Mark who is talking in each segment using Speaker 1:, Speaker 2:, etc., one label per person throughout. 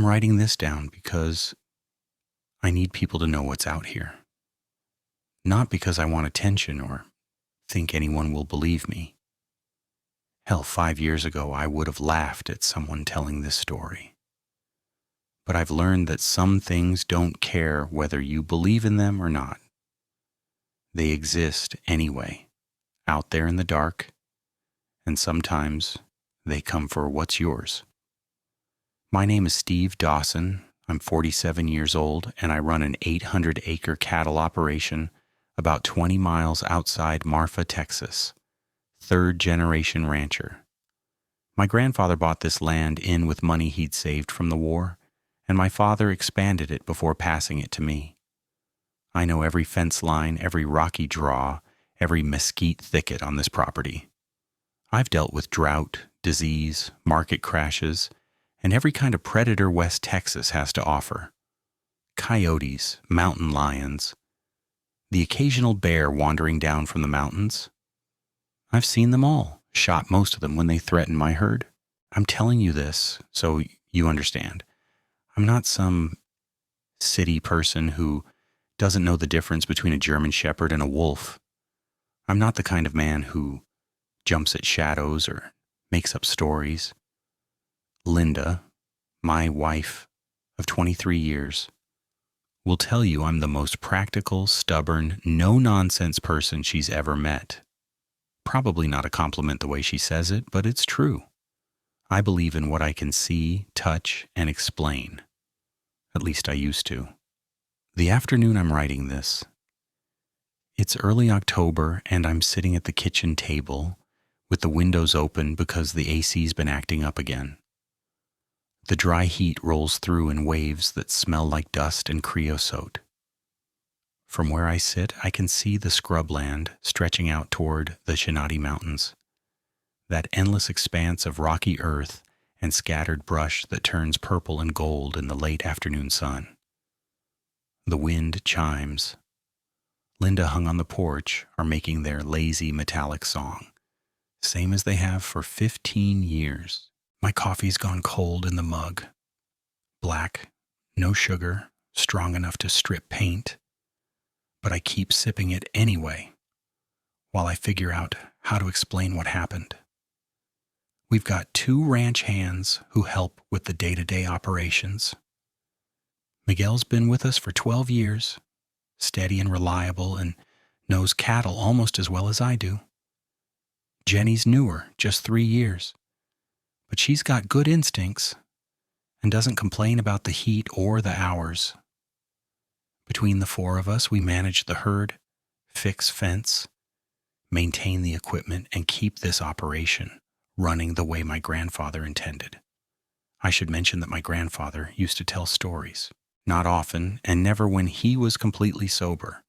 Speaker 1: I'm writing this down because I need people to know what's out here. Not because I want attention or think anyone will believe me. Hell, 5 years ago, I would have laughed at someone telling this story. But I've learned that some things don't care whether you believe in them or not. They exist anyway, out there in the dark, and sometimes they come for what's yours. My name is Steve Dawson. I'm 47 years old, and I run an 800-acre cattle operation about 20 miles outside Marfa, Texas. Third-generation rancher. My grandfather bought this land in with money he'd saved from the war, and my father expanded it before passing it to me. I know every fence line, every rocky draw, every mesquite thicket on this property. I've dealt with drought, disease, market crashes, and every kind of predator West Texas has to offer. Coyotes, mountain lions, the occasional bear wandering down from the mountains. I've seen them all, shot most of them when they threatened my herd. I'm telling you this so you understand. I'm not some city person who doesn't know the difference between a German shepherd and a wolf. I'm not the kind of man who jumps at shadows or makes up stories. Linda, my wife of 23 years, will tell you I'm the most practical, stubborn, no-nonsense person she's ever met. Probably not a compliment the way she says it, but it's true. I believe in what I can see, touch, and explain. At least I used to. The afternoon I'm writing this, it's early October and I'm sitting at the kitchen table with the windows open because the AC's been acting up again. The dry heat rolls through in waves that smell like dust and creosote. From where I sit, I can see the scrubland stretching out toward the Chinati Mountains, that endless expanse of rocky earth and scattered brush that turns purple and gold in the late afternoon sun. The wind chimes. Linda hung on the porch are making their lazy metallic song, same as they have for 15 years. My coffee's gone cold in the mug. Black, no sugar, strong enough to strip paint. But I keep sipping it anyway, while I figure out how to explain what happened. We've got 2 ranch hands who help with the day-to-day operations. Miguel's been with us for 12 years, steady and reliable, and knows cattle almost as well as I do. Jenny's newer, just 3 years, but she's got good instincts and doesn't complain about the heat or the hours. Between the 4 of us, we manage the herd, fix fence, maintain the equipment, and keep this operation running the way my grandfather intended. I should mention that my grandfather used to tell stories, not often and never when he was completely sober.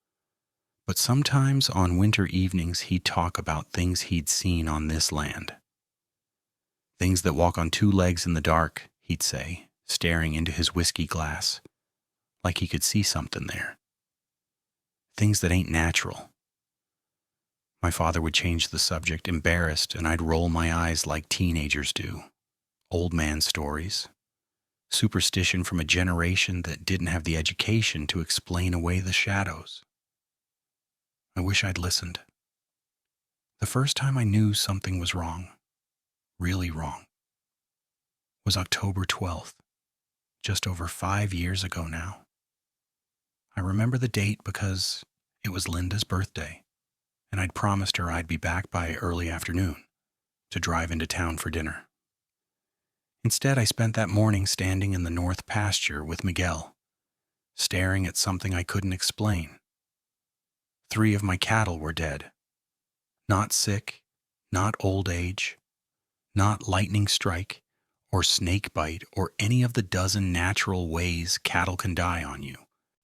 Speaker 1: But sometimes on winter evenings he'd talk about things he'd seen on this land. Things that walk on 2 legs in the dark, he'd say, staring into his whiskey glass, like he could see something there. Things that ain't natural. My father would change the subject, embarrassed, and I'd roll my eyes like teenagers do. Old man stories. Superstition from a generation that didn't have the education to explain away the shadows. I wish I'd listened. The first time I knew something was wrong, really wrong, was October 12th, just over 5 years ago now. I remember the date because it was Linda's birthday, and I'd promised her I'd be back by early afternoon to drive into town for dinner. Instead, I spent that morning standing in the north pasture with Miguel, staring at something I couldn't explain. 3 of my cattle were dead. Not sick, not old age, not lightning strike or snake bite or any of the dozen natural ways cattle can die on you.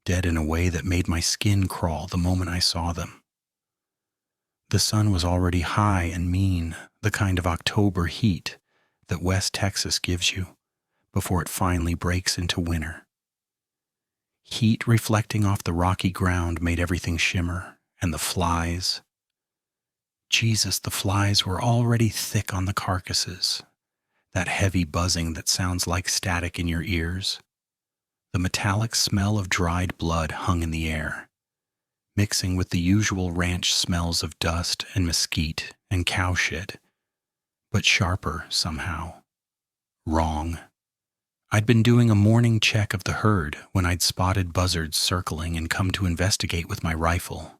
Speaker 1: Dead in a way that made my skin crawl the moment I saw them. The sun was already high and mean, the kind of October heat that West Texas gives you before it finally breaks into winter. Heat reflecting off the rocky ground made everything shimmer, and the flies. Jesus, the flies were already thick on the carcasses. that heavy buzzing that sounds like static in your ears. The metallic smell of dried blood hung in the air, mixing with the usual ranch smells of dust and mesquite and cow shit, but sharper somehow. Wrong. I'd been doing a morning check of the herd when I'd spotted buzzards circling and come to investigate with my rifle,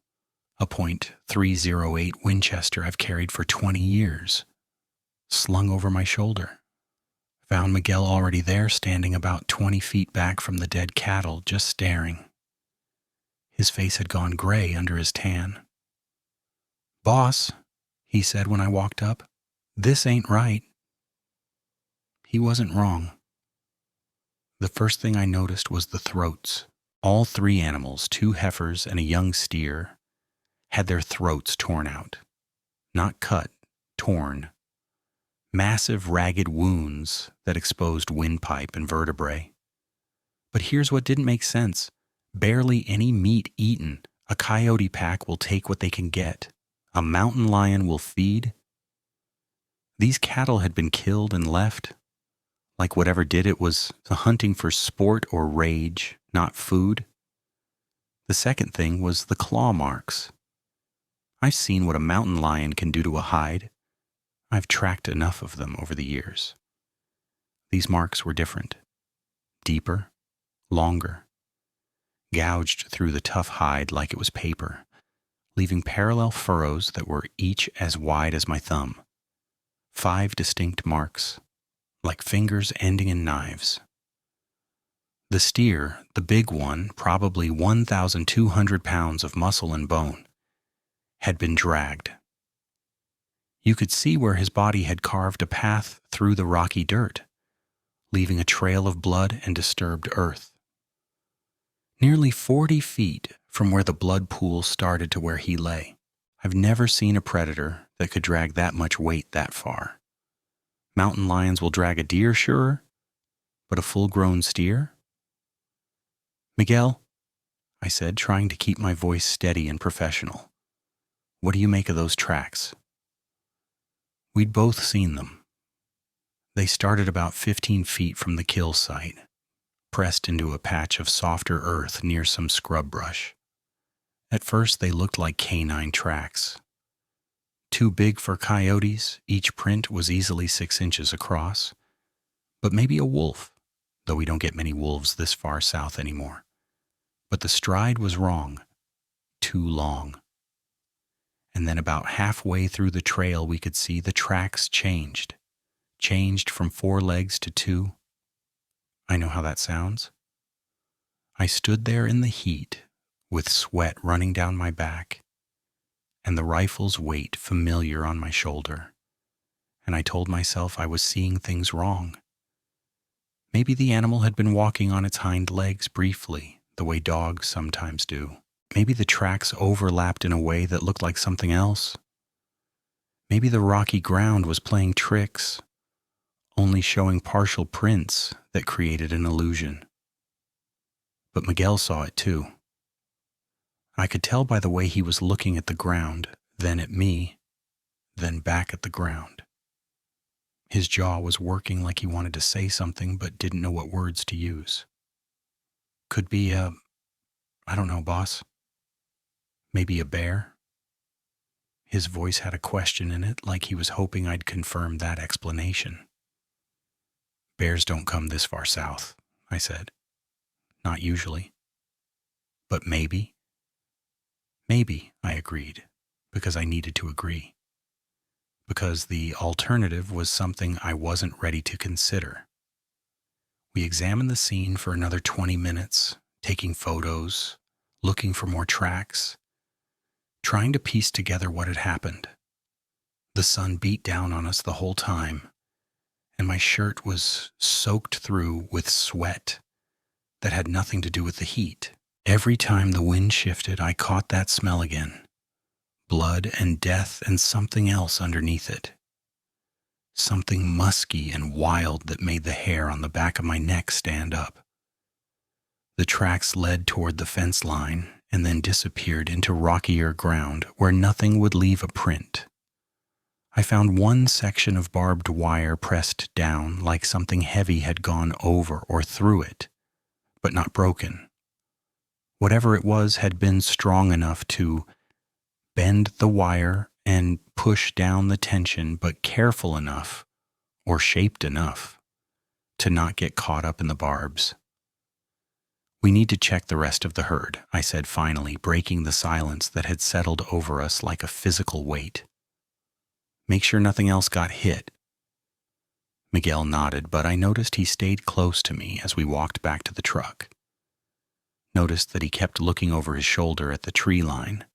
Speaker 1: a .308 Winchester I've carried for 20 years, slung over my shoulder. Found Miguel already there, standing about 20 feet back from the dead cattle, just staring. His face had gone gray under his tan. "Boss," he said when I walked up, "this ain't right." He wasn't wrong. The first thing I noticed was the throats. All three animals, 2 heifers and a young steer, had their throats torn out. Not cut, torn. Massive ragged wounds that exposed windpipe and vertebrae. But here's what didn't make sense. Barely any meat eaten. A coyote pack will take what they can get. A mountain lion will feed. These cattle had been killed and left. Like whatever did it was hunting for sport or rage, not food. The second thing was the claw marks. I've seen what a mountain lion can do to a hide. I've tracked enough of them over the years. These marks were different. Deeper, longer, gouged through the tough hide like it was paper, leaving parallel furrows that were each as wide as my thumb. 5 distinct marks, like fingers ending in knives. The steer, the big one, probably 1,200 pounds of muscle and bone, had been dragged. You could see where his body had carved a path through the rocky dirt, leaving a trail of blood and disturbed earth. Nearly 40 feet from where the blood pool started to where he lay. I've never seen a predator that could drag that much weight that far. Mountain lions will drag a deer, sure, but a full-grown steer? "Miguel," I said, trying to keep my voice steady and professional, "what do you make of those tracks?" We'd both seen them. They started about 15 feet from the kill site, pressed into a patch of softer earth near some scrub brush. At first they looked like canine tracks. Too big for coyotes, each print was easily 6 inches across. But maybe a wolf, though we don't get many wolves this far south anymore. But the stride was wrong. Too long. And then about halfway through the trail we could see the tracks changed from 4 legs to 2. I know how that sounds. I stood there in the heat with sweat running down my back and the rifle's weight familiar on my shoulder, and I told myself I was seeing things wrong. Maybe the animal had been walking on its hind legs briefly, the way dogs sometimes do. Maybe the tracks overlapped in a way that looked like something else. Maybe the rocky ground was playing tricks, only showing partial prints that created an illusion. But Miguel saw it too. I could tell by the way he was looking at the ground, then at me, then back at the ground. His jaw was working like he wanted to say something but didn't know what words to use. Could be I don't know, boss. Maybe a bear? His voice had a question in it, like he was hoping I'd confirm that explanation. "Bears don't come this far south," I said. "Not usually. But maybe." "Maybe," I agreed, because I needed to agree. Because the alternative was something I wasn't ready to consider. We examined the scene for another 20 minutes, taking photos, looking for more tracks, trying to piece together what had happened. The sun beat down on us the whole time, and my shirt was soaked through with sweat that had nothing to do with the heat. Every time the wind shifted, I caught that smell again. Blood and death and something else underneath it. Something musky and wild that made the hair on the back of my neck stand up. The tracks led toward the fence line and then disappeared into rockier ground where nothing would leave a print. I found one section of barbed wire pressed down like something heavy had gone over or through it, but not broken. Whatever it was had been strong enough to bend the wire and push down the tension, but careful enough, or shaped enough, to not get caught up in the barbs. "We need to check the rest of the herd," I said finally, breaking the silence that had settled over us like a physical weight. "Make sure nothing else got hit." Miguel nodded, but I noticed he stayed close to me as we walked back to the truck. Noticed that he kept looking over his shoulder at the tree line.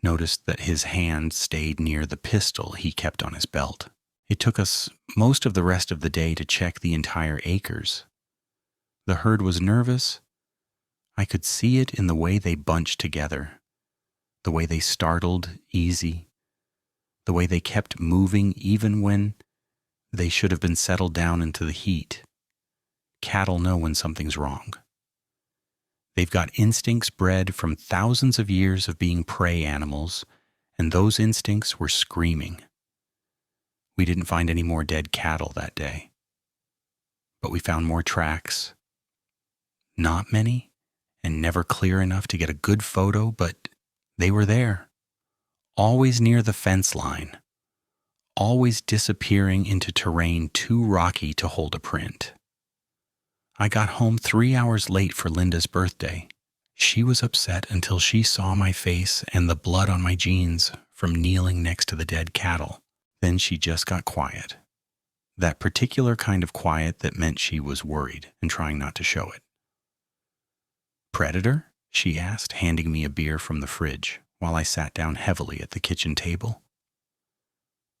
Speaker 1: Noticed that his hand stayed near the pistol he kept on his belt. It took us most of the rest of the day to check the entire acres. The herd was nervous. I could see it in the way they bunched together, the way they startled easy, the way they kept moving even when they should have been settled down into the heat. Cattle know when something's wrong. They've got instincts bred from thousands of years of being prey animals, and those instincts were screaming. We didn't find any more dead cattle that day, but we found more tracks. Not many, and never clear enough to get a good photo, but they were there. Always near the fence line. Always disappearing into terrain too rocky to hold a print. I got home 3 hours late for Linda's birthday. She was upset until she saw my face and the blood on my jeans from kneeling next to the dead cattle. Then she just got quiet. That particular kind of quiet that meant she was worried and trying not to show it. "Predator?" she asked, handing me a beer from the fridge while I sat down heavily at the kitchen table.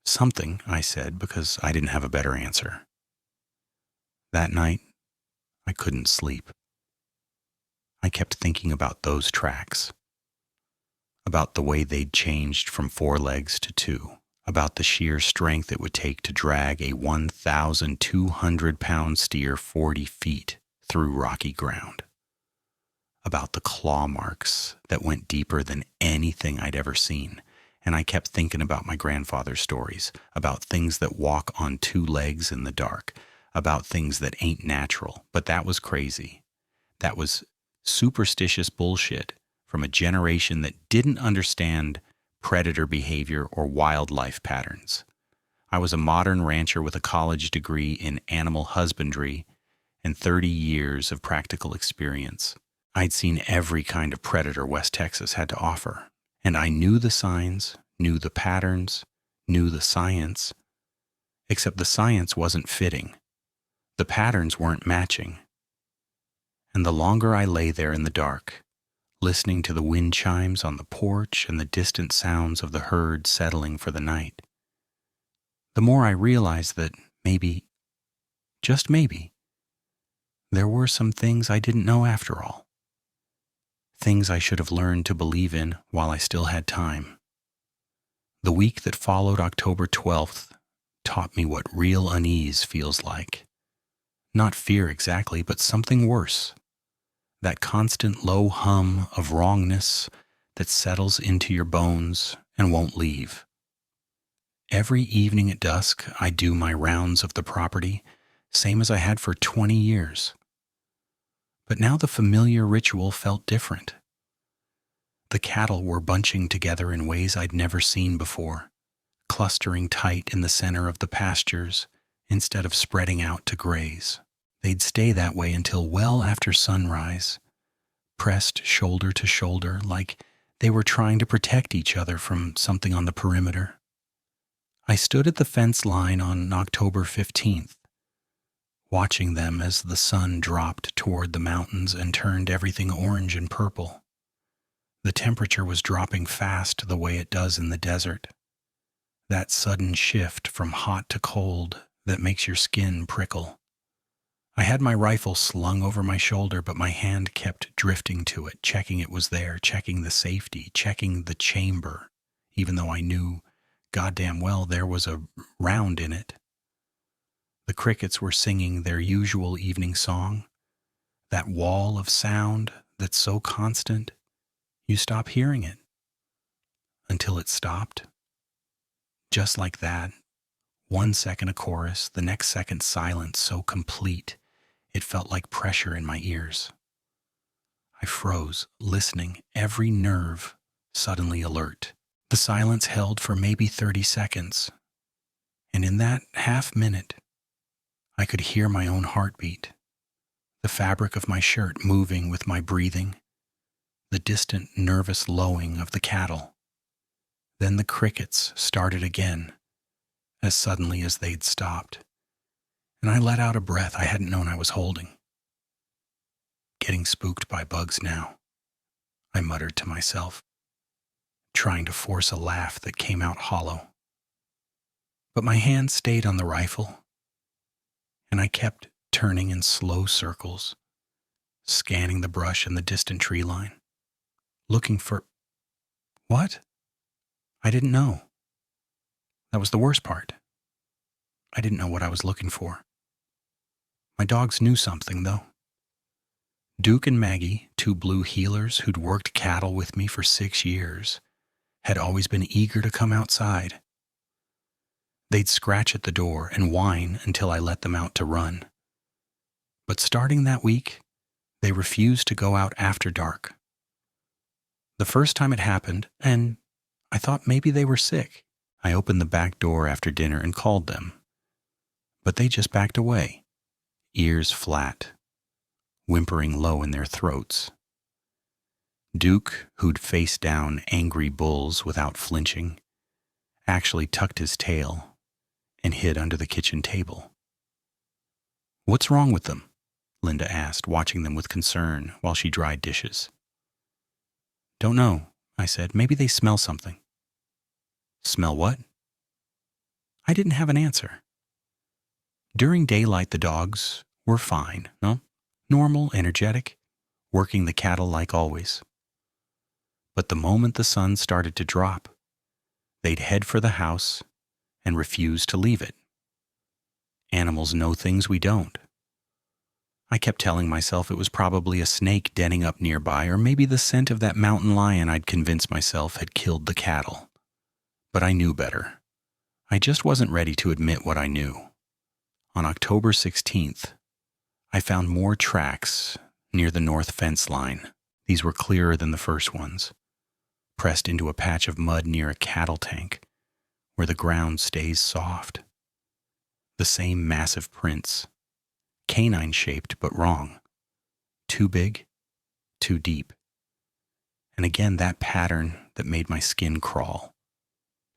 Speaker 1: "Something," I said, because I didn't have a better answer. That night, I couldn't sleep. I kept thinking about those tracks, about the way they'd changed from 4 legs to 2, about the sheer strength it would take to drag a 1,200-pound steer 40 feet through rocky ground, about the claw marks that went deeper than anything I'd ever seen. And I kept thinking about my grandfather's stories, about things that walk on 2 legs in the dark, about things that ain't natural. But that was crazy. That was superstitious bullshit from a generation that didn't understand predator behavior or wildlife patterns. I was a modern rancher with a college degree in animal husbandry and 30 years of practical experience. I'd seen every kind of predator West Texas had to offer. And I knew the signs, knew the patterns, knew the science, except the science wasn't fitting. The patterns weren't matching. And the longer I lay there in the dark, listening to the wind chimes on the porch and the distant sounds of the herd settling for the night, the more I realized that maybe, just maybe, there were some things I didn't know after all. Things I should have learned to believe in while I still had time. The week that followed October 12th taught me what real unease feels like. Not fear exactly, but something worse. That constant low hum of wrongness that settles into your bones and won't leave. Every evening at dusk, I do my rounds of the property, same as I had for 20 years. But now the familiar ritual felt different. The cattle were bunching together in ways I'd never seen before, clustering tight in the center of the pastures instead of spreading out to graze. They'd stay that way until well after sunrise, pressed shoulder to shoulder like they were trying to protect each other from something on the perimeter. I stood at the fence line on October 15th, watching them as the sun dropped toward the mountains and turned everything orange and purple. The temperature was dropping fast the way it does in the desert. That sudden shift from hot to cold that makes your skin prickle. I had my rifle slung over my shoulder, but my hand kept drifting to it, checking it was there, checking the safety, checking the chamber, even though I knew goddamn well there was a round in it. The crickets were singing their usual evening song, that wall of sound that's so constant, you stop hearing it. Until it stopped. Just like that, 1 second a chorus, the next second silence so complete it felt like pressure in my ears. I froze, listening, every nerve suddenly alert. The silence held for maybe 30 seconds, and in that half minute, I could hear my own heartbeat, the fabric of my shirt moving with my breathing, the distant, nervous lowing of the cattle. Then the crickets started again, as suddenly as they'd stopped, and I let out a breath I hadn't known I was holding. Getting spooked by bugs now, I muttered to myself, trying to force a laugh that came out hollow. But my hand stayed on the rifle, and I kept turning in slow circles, scanning the brush and the distant tree line, looking for... What? I didn't know. That was the worst part. I didn't know what I was looking for. My dogs knew something, though. Duke and Maggie, 2 blue heelers who'd worked cattle with me for 6 years, had always been eager to come outside. They'd scratch at the door and whine until I let them out to run. But starting that week, they refused to go out after dark. The first time it happened, and I thought maybe they were sick, I opened the back door after dinner and called them. But they just backed away, ears flat, whimpering low in their throats. Duke, who'd faced down angry bulls without flinching, actually tucked his tail and hid under the kitchen table. "What's wrong with them?" Linda asked, watching them with concern while she dried dishes. "Don't know," I said. "Maybe they smell something." "Smell what?" I didn't have an answer. During daylight, the dogs were fine, no? Normal, energetic, working the cattle like always. But the moment the sun started to drop, they'd head for the house and refuse to leave it. Animals know things we don't. I kept telling myself it was probably a snake denning up nearby, or maybe the scent of that mountain lion I'd convinced myself had killed the cattle. But I knew better. I just wasn't ready to admit what I knew. On October 16th, I found more tracks near the north fence line. These were clearer than the first ones, pressed into a patch of mud near a cattle tank where the ground stays soft. The same massive prints, canine-shaped but wrong. Too big, too deep. And again, that pattern that made my skin crawl.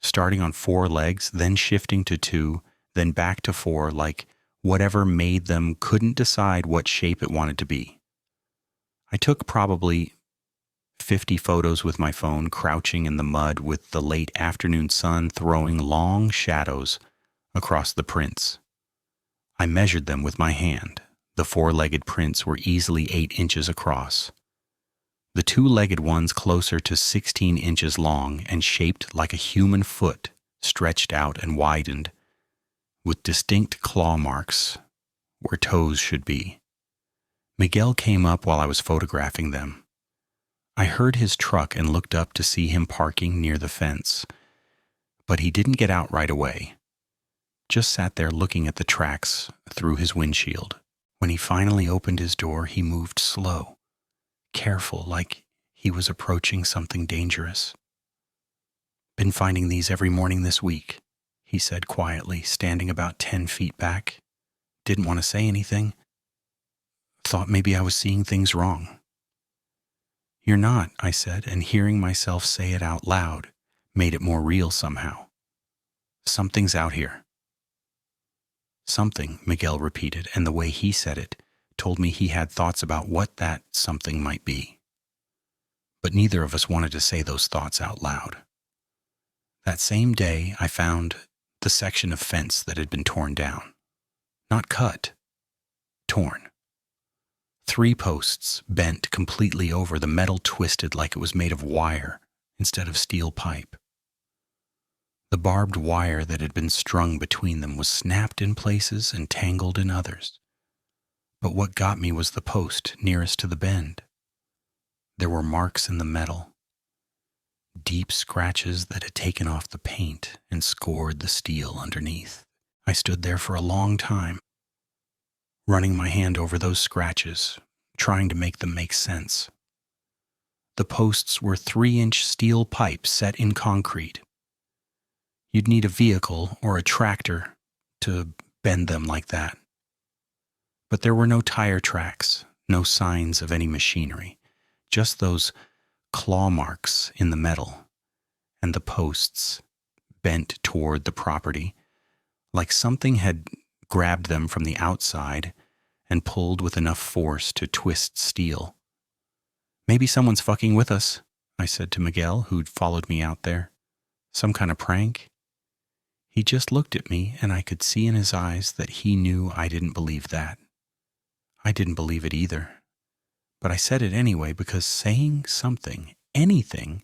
Speaker 1: Starting on 4 legs, then shifting to 2, then back to 4, like whatever made them couldn't decide what shape it wanted to be. I took probably 50 photos with my phone, crouching in the mud with the late afternoon sun throwing long shadows across the prints. I measured them with my hand. The 4-legged prints were easily 8 inches across. The 2-legged ones closer to 16 inches long and shaped like a human foot, stretched out and widened, with distinct claw marks where toes should be. Miguel came up while I was photographing them. I heard his truck and looked up to see him parking near the fence, but he didn't get out right away. Just sat there looking at the tracks through his windshield. When he finally opened his door, he moved slow, careful, like he was approaching something dangerous. "Been finding these every morning this week," he said quietly, standing about 10 feet back. Didn't want to say anything. Thought maybe I was seeing things wrong. "You're not," I said, and hearing myself say it out loud made it more real somehow. "Something's out here." "Something," Miguel repeated, and the way he said it told me he had thoughts about what that something might be. But neither of us wanted to say those thoughts out loud. That same day, I found the section of fence that had been torn down. Not cut, torn. 3 posts bent completely over, the metal twisted like it was made of wire instead of steel pipe. The barbed wire that had been strung between them was snapped in places and tangled in others. But what got me was the post nearest to the bend. There were marks in the metal. deep scratches that had taken off the paint and scored the steel underneath. I stood there for a long time, running my hand over those scratches, trying to make them make sense. The posts were 3-inch steel pipes set in concrete. You'd need a vehicle or a tractor to bend them like that. But there were no tire tracks, no signs of any machinery, just those claw marks in the metal, and the posts bent toward the property, like something had grabbed them from the outside and pulled with enough force to twist steel. "Maybe someone's fucking with us," I said to Miguel, who'd followed me out there. "Some kind of prank?" He just looked at me, and I could see in his eyes that he knew I didn't believe that. I didn't believe it either. But I said it anyway because saying something, anything,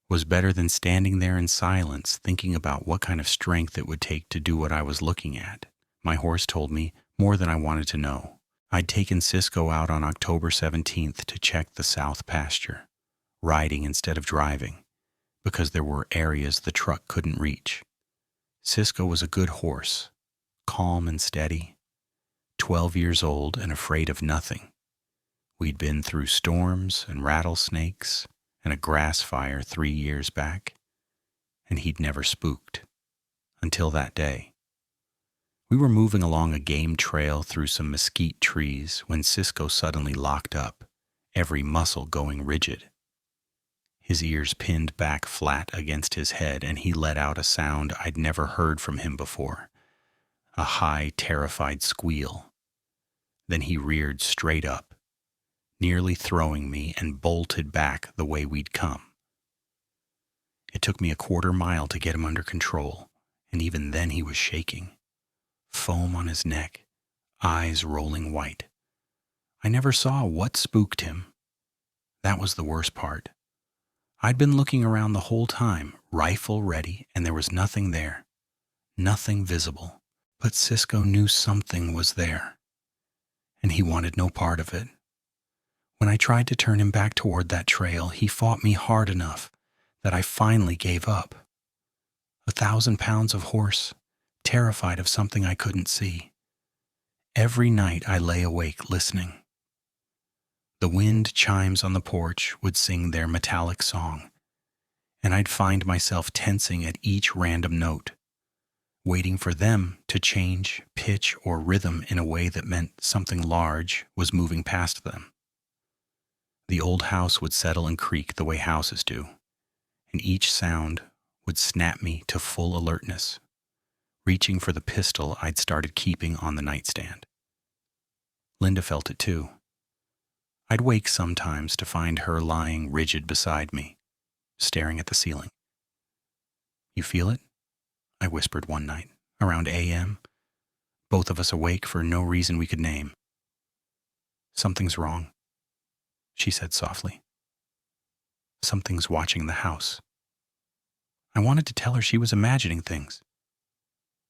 Speaker 1: was better than standing there in silence thinking about what kind of strength it would take to do what I was looking at. My horse told me more than I wanted to know. I'd taken Cisco out on October 17th to check the south pasture, riding instead of driving, because there were areas the truck couldn't reach. Cisco was a good horse, calm and steady, 12 years old and afraid of nothing. We'd been through storms and rattlesnakes and a grass fire 3 years back, and he'd never spooked. Until that day. We were moving along a game trail through some mesquite trees when Cisco suddenly locked up, every muscle going rigid. His ears pinned back flat against his head, and he let out a sound I'd never heard from him before, a high, terrified squeal. Then he reared straight up, nearly throwing me, and bolted back the way we'd come. It took me a 1/4 mile to get him under control, and even then he was shaking. Foam on his neck, eyes rolling white. I never saw what spooked him. That was the worst part. I'd been looking around the whole time, rifle ready, and there was nothing there. Nothing visible. But Cisco knew something was there, and he wanted no part of it. When I tried to turn him back toward that trail, he fought me hard enough that I finally gave up. 1,000 pounds of horse, terrified of something I couldn't see. Every night I lay awake listening. The wind chimes on the porch would sing their metallic song, and I'd find myself tensing at each random note, waiting for them to change pitch or rhythm in a way that meant something large was moving past them. The old house would settle and creak the way houses do, and each sound would snap me to full alertness, reaching for the pistol I'd started keeping on the nightstand. Linda felt it too. I'd wake sometimes to find her lying rigid beside me, staring at the ceiling. "You feel it?" I whispered one night, around a.m., both of us awake for no reason we could name. "Something's wrong," she said softly. "Something's watching the house." I wanted to tell her she was imagining things,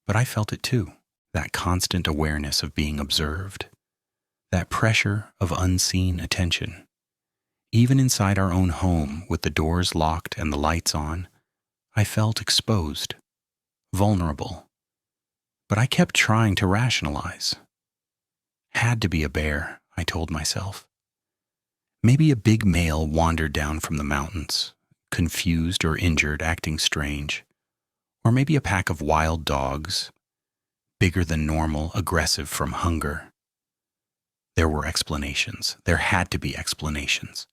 Speaker 1: but I felt it too, that constant awareness of being observed, that pressure of unseen attention. Even inside our own home, with the doors locked and the lights on, I felt exposed, vulnerable. But I kept trying to rationalize. Had to be a bear, I told myself. Maybe a big male wandered down from the mountains, confused or injured, acting strange. Or maybe a pack of wild dogs, bigger than normal, aggressive from hunger. There were explanations. There had to be explanations.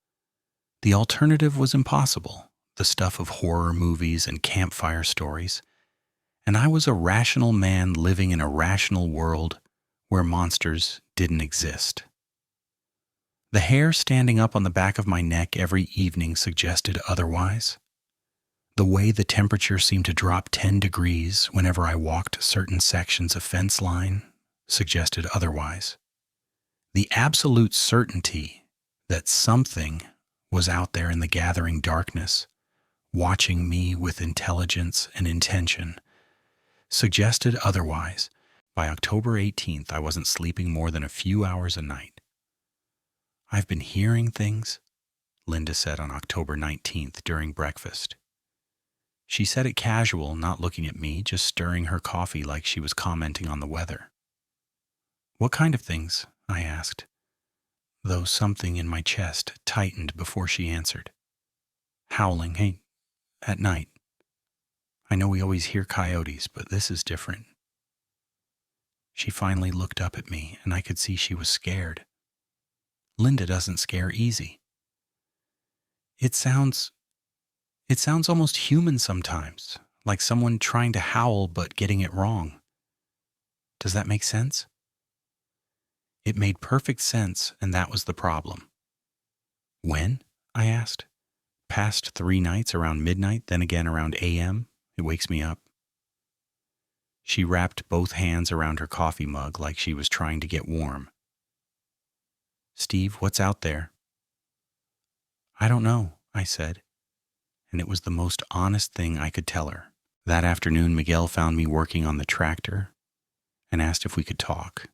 Speaker 1: The alternative was impossible, the stuff of horror movies and campfire stories. And I was a rational man living in a rational world where monsters didn't exist. The hair standing up on the back of my neck every evening suggested otherwise. The way the temperature seemed to drop 10 degrees whenever I walked certain sections of fence line suggested otherwise. The absolute certainty that something was out there in the gathering darkness, watching me with intelligence and intention, suggested otherwise. By October 18th, I wasn't sleeping more than a few hours a night. I've been hearing things, Linda said on October 19th during breakfast. She said it casual, not looking at me, just stirring her coffee like she was commenting on the weather. What kind of things? I asked, though something in my chest tightened before she answered. Howling, hey, at night. I know we always hear coyotes, but this is different. She finally looked up at me, and I could see she was scared. Linda doesn't scare easy. It sounds almost human sometimes, like someone trying to howl but getting it wrong. Does that make sense? It made perfect sense, and that was the problem. When? I asked. Past 3 nights around midnight, then again around a.m. It wakes me up. She wrapped both hands around her coffee mug like she was trying to get warm. Steve, what's out there? I don't know, I said, and it was the most honest thing I could tell her. That afternoon, Miguel found me working on the tractor and asked if we could talk.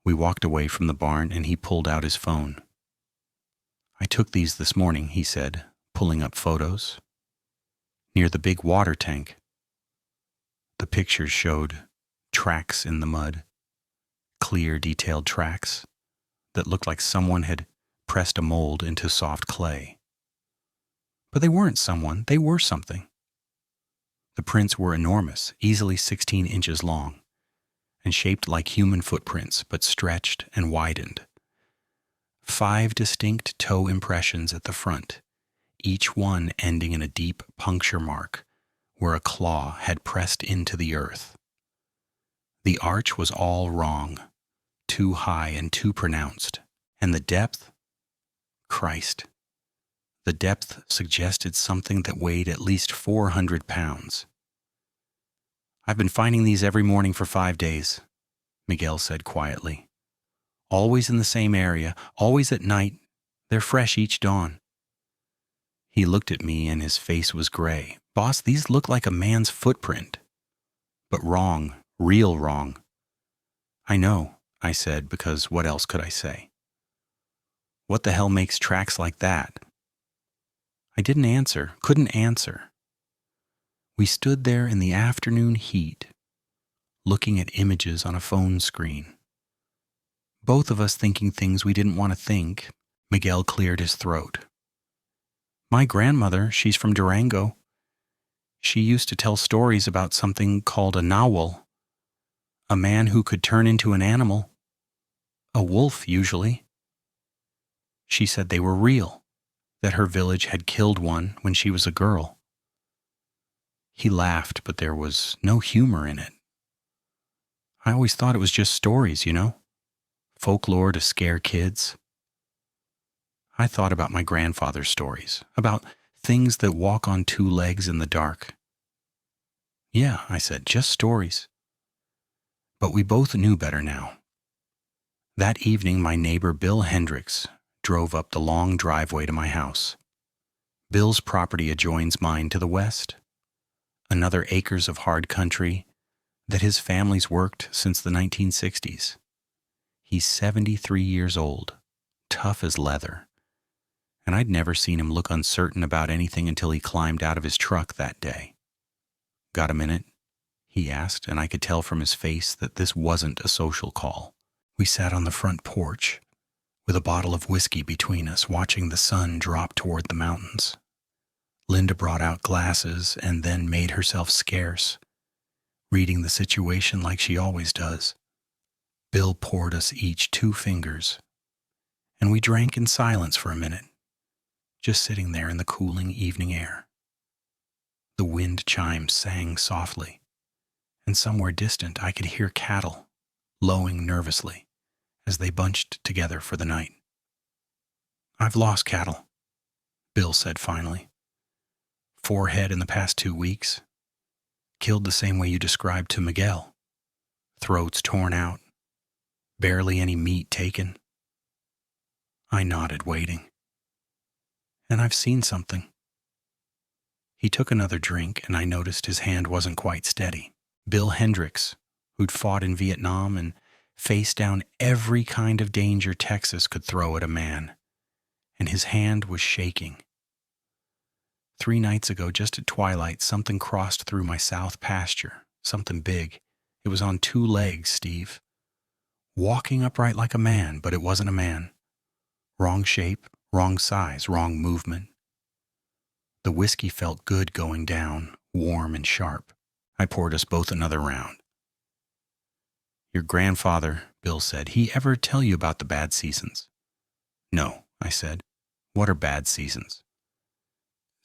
Speaker 1: We walked away from the barn and he pulled out his phone. I took these this morning, he said, pulling up photos. Near the big water tank. The pictures showed tracks in the mud, clear, detailed tracks that looked like someone had pressed a mold into soft clay. But they weren't someone, they were something. The prints were enormous, easily 16 inches long, and shaped like human footprints, but stretched and widened. 5 distinct toe impressions at the front, each one ending in a deep puncture mark where a claw had pressed into the earth. The arch was all wrong, too high and too pronounced, and the depth? Christ. The depth suggested something that weighed at least 400 pounds. I've been finding these every morning for 5 days, Miguel said quietly. Always in the same area, always at night. They're fresh each dawn. He looked at me and his face was gray. Boss, these look like a man's footprint. But wrong, real wrong. I know, I said, because what else could I say? What the hell makes tracks like that? I didn't answer, couldn't answer. We stood there in the afternoon heat, looking at images on a phone screen. Both of us thinking things we didn't want to think. Miguel cleared his throat. My grandmother, she's from Durango. She used to tell stories about something called a nahual, a man who could turn into an animal, a wolf usually. She said they were real, that her village had killed one when she was a girl. He laughed, but there was no humor in it. I always thought it was just stories, you know? Folklore to scare kids. I thought about my grandfather's stories, about things that walk on 2 legs in the dark. Yeah, I said, just stories. But we both knew better now. That evening, my neighbor Bill Hendricks drove up the long driveway to my house. Bill's property adjoins mine to the west, another acres of hard country that his family's worked since the 1960s. He's 73 years old, tough as leather, and I'd never seen him look uncertain about anything until he climbed out of his truck that day. Got a minute? He asked, and I could tell from his face that this wasn't a social call. We sat on the front porch, with a bottle of whiskey between us, watching the sun drop toward the mountains. Linda brought out glasses and then made herself scarce, reading the situation like she always does. Bill poured us each 2 fingers, and we drank in silence for a minute, just sitting there in the cooling evening air. The wind chimes sang softly, and somewhere distant I could hear cattle lowing nervously as they bunched together for the night. I've lost cattle, Bill said finally. 4 head in the past 2 weeks. Killed the same way you described to Miguel. Throats torn out. Barely any meat taken. I nodded, waiting. And I've seen something. He took another drink, and I noticed his hand wasn't quite steady. Bill Hendricks, who'd fought in Vietnam and faced down every kind of danger Texas could throw at a man, and his hand was shaking. 3 nights ago, just at twilight, something crossed through my south pasture, something big. It was on 2 legs, Steve. Walking upright like a man, but it wasn't a man. Wrong shape, wrong size, wrong movement. The whiskey felt good going down, warm and sharp. I poured us both another round. Your grandfather, Bill said, he ever tell you about the bad seasons? No, I said. What are bad seasons?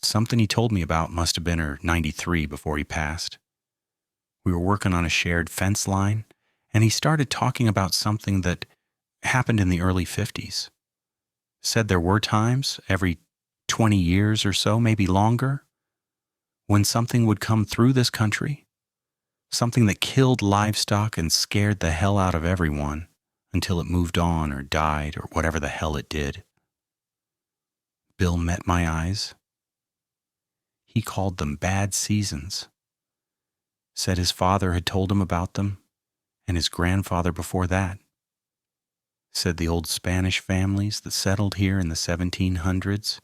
Speaker 1: Something he told me about must have been 93 before he passed. We were working on a shared fence line, and he started talking about something that happened in the early 50s. Said there were times, every 20 years or so, maybe longer, when something would come through this country, something that killed livestock and scared the hell out of everyone until it moved on or died or whatever the hell it did. Bill met my eyes. He called them bad seasons. Said his father had told him about them, and his grandfather before that. Said the old Spanish families that settled here in the 1700s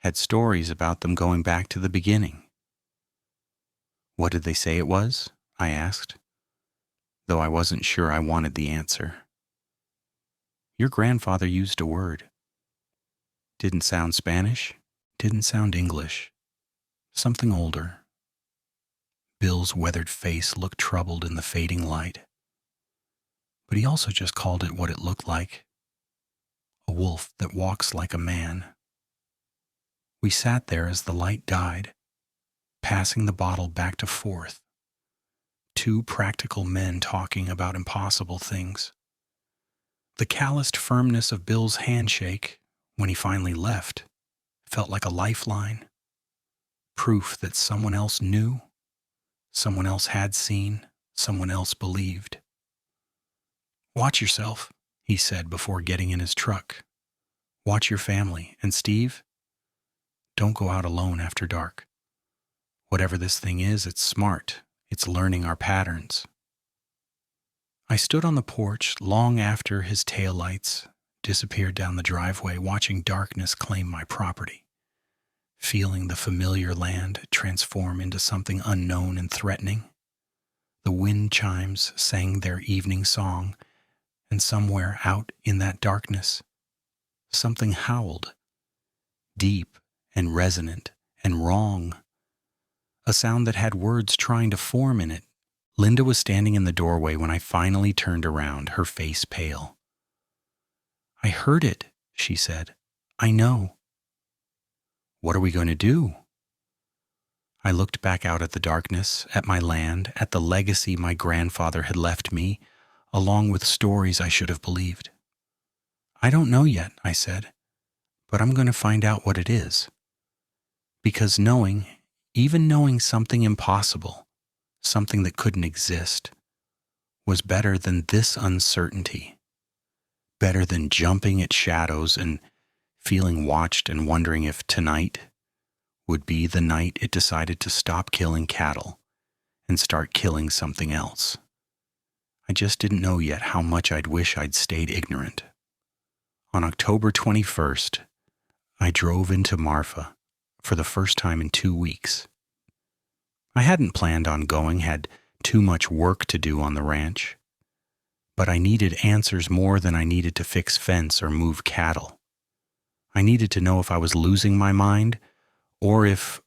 Speaker 1: had stories about them going back to the beginning. What did they say it was? I asked, though I wasn't sure I wanted the answer. Your grandfather used a word. Didn't sound Spanish, didn't sound English. Something older. Bill's weathered face looked troubled in the fading light. But he also just called it what it looked like. A wolf that walks like a man. We sat there as the light died, passing the bottle back to forth. 2 practical men talking about impossible things. The calloused firmness of Bill's handshake, when he finally left, felt like a lifeline. Proof that someone else knew, someone else had seen, someone else believed. Watch yourself, he said before getting in his truck. Watch your family, and Steve, don't go out alone after dark. Whatever this thing is, it's smart. It's learning our patterns. I stood on the porch long after his taillights disappeared down the driveway, watching darkness claim my property, feeling the familiar land transform into something unknown and threatening. The wind chimes sang their evening song, and somewhere out in that darkness, something howled, deep and resonant and wrong, a sound that had words trying to form in it. Linda was standing in the doorway when I finally turned around, her face pale. I heard it, she said. I know. What are we going to do? I looked back out at the darkness, at my land, at the legacy my grandfather had left me, along with stories I should have believed. I don't know yet, I said, but I'm going to find out what it is. Because knowing, even knowing something impossible, something that couldn't exist, was better than this uncertainty, better than jumping at shadows and feeling watched and wondering if tonight would be the night it decided to stop killing cattle and start killing something else. I just didn't know yet how much I'd wish I'd stayed ignorant. On October 21st, I drove into Marfa for the first time in 2 weeks. I hadn't planned on going, had too much work to do on the ranch, but I needed answers more than I needed to fix fence or move cattle. I needed to know if I was losing my mind or if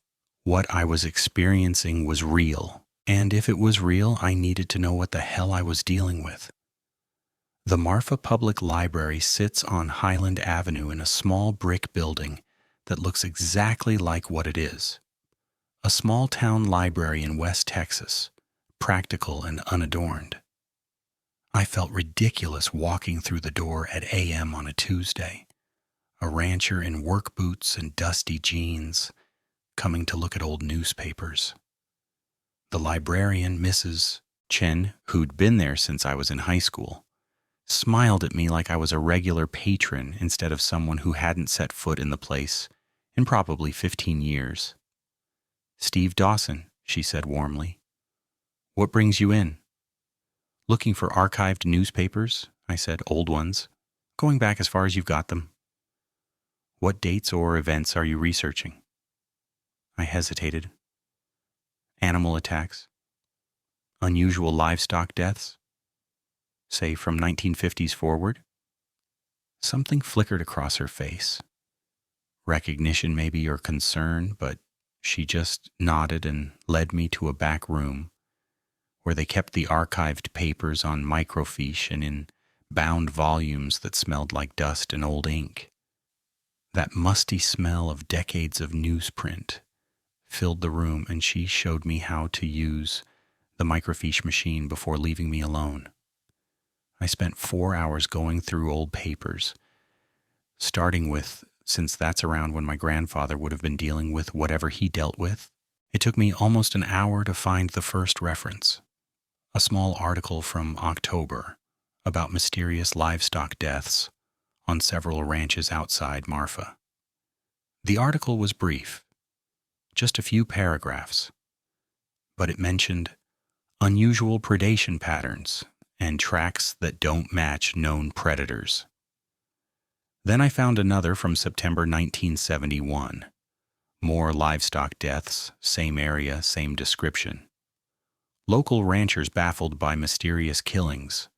Speaker 1: what I was experiencing was real. And if it was real, I needed to know what the hell I was dealing with. The Marfa Public Library sits on Highland Avenue in a small brick building that looks exactly like what it is. A small town library in West Texas, practical and unadorned. I felt ridiculous walking through the door at AM on a Tuesday, a rancher in work boots and dusty jeans, coming to look at old newspapers. The librarian, Mrs. Chen, who'd been there since I was in high school, smiled at me like I was a regular patron instead of someone who hadn't set foot in the place in probably 15 years. Steve Dawson, she said warmly. What brings you in? Looking for archived newspapers, I said, old ones, going back as far as you've got them. What dates or events are you researching? I hesitated. Animal attacks? Unusual livestock deaths? Say from 1950s forward? Something flickered across her face. Recognition maybe or concern, but she just nodded and led me to a back room where they kept the archived papers on microfiche and in bound volumes that smelled like dust and old ink. That musty smell of decades of newsprint filled the room, and she showed me how to use the microfiche machine before leaving me alone. I spent 4 hours going through old papers, starting with, since that's around when my grandfather would have been dealing with whatever he dealt with. It took me almost an hour to find the first reference, a small article from October about mysterious livestock deaths on several ranches outside Marfa. The article was brief, just a few paragraphs, but it mentioned unusual predation patterns and tracks that don't match known predators. Then I found another from September 1971. More livestock deaths, same area, same description. Local ranchers baffled by mysterious killings.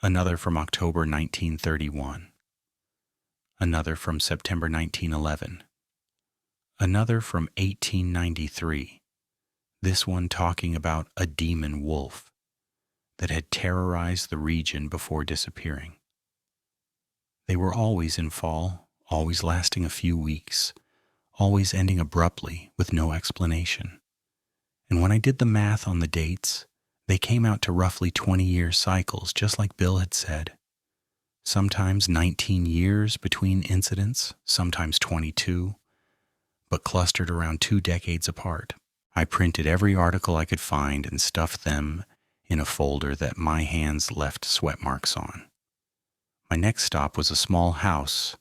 Speaker 1: Another from October 1931. Another from September 1911. Another from 1893. This one talking about a demon wolf that had terrorized the region before disappearing. They were always in fall, always lasting a few weeks, always ending abruptly with no explanation. And when I did the math on the dates, they came out to roughly 20-year cycles, just like Bill had said. Sometimes 19 years between incidents, sometimes 22, but clustered around 2 decades apart. I printed every article I could find and stuffed them in a folder that my hands left sweat marks on. My next stop was a small house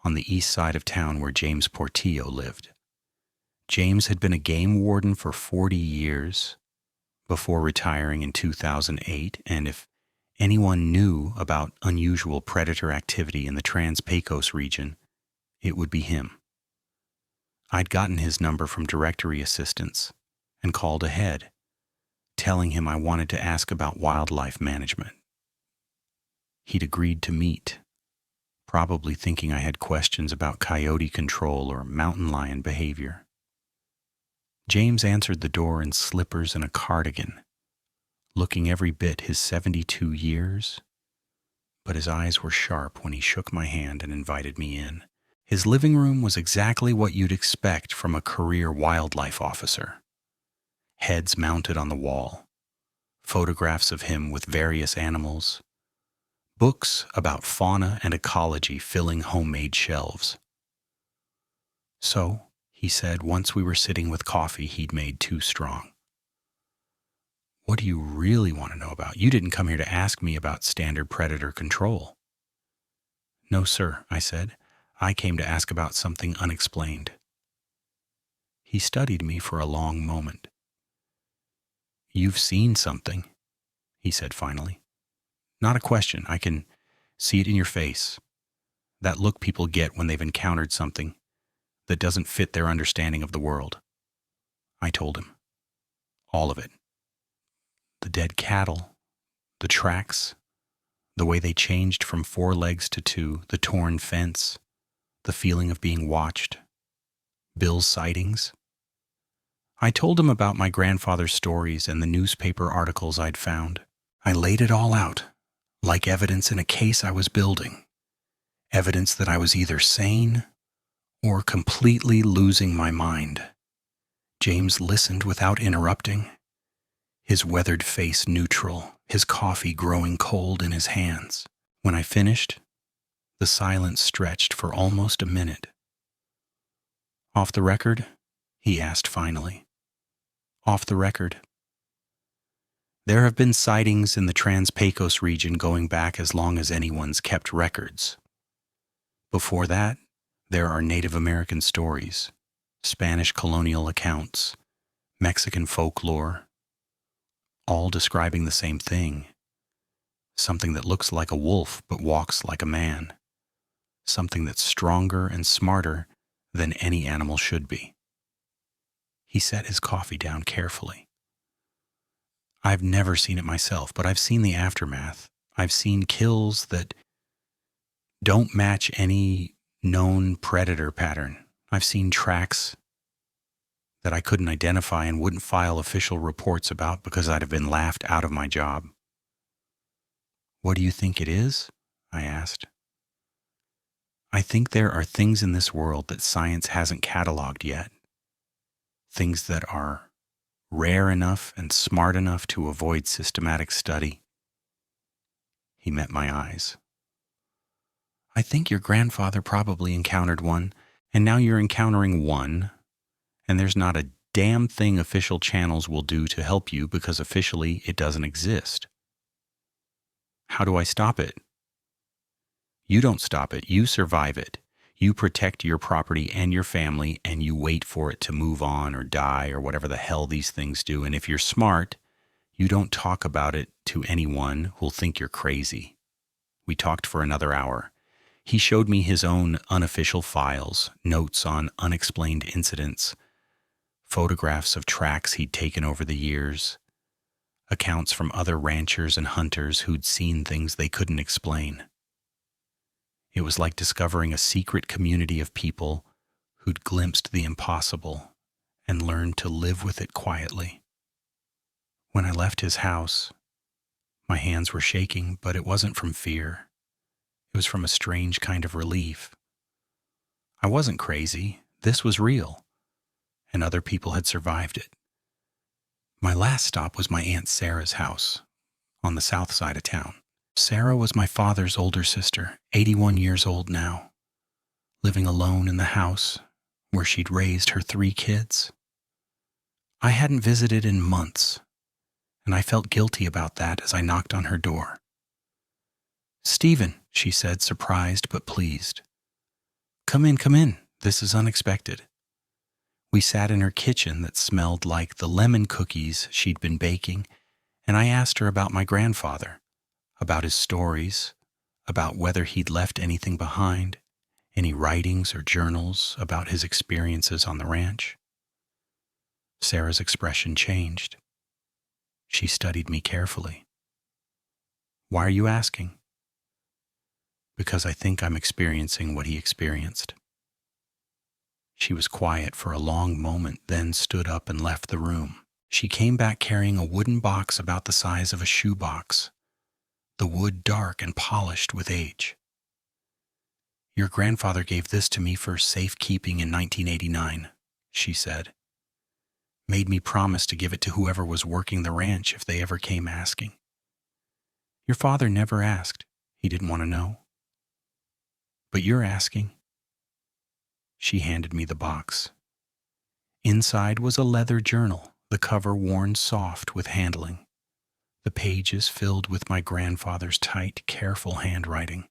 Speaker 1: on the east side of town where James Portillo lived. James had been a game warden for 40 years before retiring in 2008, and if anyone knew about unusual predator activity in the Trans-Pecos region, it would be him. I'd gotten his number from directory assistants and called ahead, telling him I wanted to ask about wildlife management. He'd agreed to meet, probably thinking I had questions about coyote control or mountain lion behavior. James answered the door in slippers and a cardigan, looking every bit his 72 years, but his eyes were sharp when he shook my hand and invited me in. His living room was exactly what you'd expect from a career wildlife officer. Heads mounted on the wall, photographs of him with various animals, books about fauna and ecology filling homemade shelves. So, he said once we were sitting with coffee he'd made too strong. What do you really want to know about? You didn't come here to ask me about standard predator control. No, sir, I said. I came to ask about something unexplained. He studied me for a long moment. You've seen something, he said finally. Not a question. I can see it in your face. That look people get when they've encountered something that doesn't fit their understanding of the world. I told him. All of it. The dead cattle, the tracks, the way they changed from 4 legs to 2, the torn fence, the feeling of being watched, Bill's sightings. I told him about my grandfather's stories and the newspaper articles I'd found. I laid it all out, like evidence in a case I was building. Evidence that I was either sane or completely losing my mind. James listened without interrupting, his weathered face neutral, his coffee growing cold in his hands. When I finished, the silence stretched for almost a minute. Off the record? He asked finally. Off the record. There have been sightings in the Trans-Pecos region going back as long as anyone's kept records. Before that, there are Native American stories, Spanish colonial accounts, Mexican folklore, all describing the same thing. Something that looks like a wolf but walks like a man. something that's stronger and smarter than any animal should be. He set his coffee down carefully. I've never seen it myself, but I've seen the aftermath. I've seen kills that don't match any known predator pattern. I've seen tracks that I couldn't identify and wouldn't file official reports about because I'd have been laughed out of my job. What do you think it is? I asked. I think there are things in this world that science hasn't cataloged yet. Things that are rare enough and smart enough to avoid systematic study. He met my eyes. I think your grandfather probably encountered one, and now you're encountering one, and there's not a damn thing official channels will do to help you because officially it doesn't exist. How do I stop it? You don't stop it, you survive it. You protect your property and your family, and you wait for it to move on or die or whatever the hell these things do. And if you're smart, you don't talk about it to anyone who'll think you're crazy. We talked for another hour. He showed me his own unofficial files, notes on unexplained incidents, photographs of tracks he'd taken over the years, accounts from other ranchers and hunters who'd seen things they couldn't explain. It was like discovering a secret community of people who'd glimpsed the impossible and learned to live with it quietly. When I left his house, my hands were shaking, but it wasn't from fear. It was from a strange kind of relief. I wasn't crazy. This was real, and other people had survived it. My last stop was my Aunt Sarah's house on the south side of town. Sarah was my father's older sister, 81 years old now, living alone in the house where she'd raised her 3 kids. I hadn't visited in months, and I felt guilty about that as I knocked on her door. "Stephen," she said, surprised but pleased. Come in. This is unexpected." We sat in her kitchen that smelled like the lemon cookies she'd been baking, and I asked her about my grandfather, about his stories, about whether he'd left anything behind, any writings or journals about his experiences on the ranch. Sarah's expression changed. She studied me carefully. "Why are you asking?" "Because I think I'm experiencing what he experienced." She was quiet for a long moment, then stood up and left the room. She came back carrying a wooden box about the size of a shoebox, the wood dark and polished with age. "Your grandfather gave this to me for safekeeping in 1989, she said. "Made me promise to give it to whoever was working the ranch if they ever came asking. Your father never asked. He didn't want to know. But you're asking." She handed me the box. Inside was a leather journal, the cover worn soft with handling, the pages filled with my grandfather's tight, careful handwriting.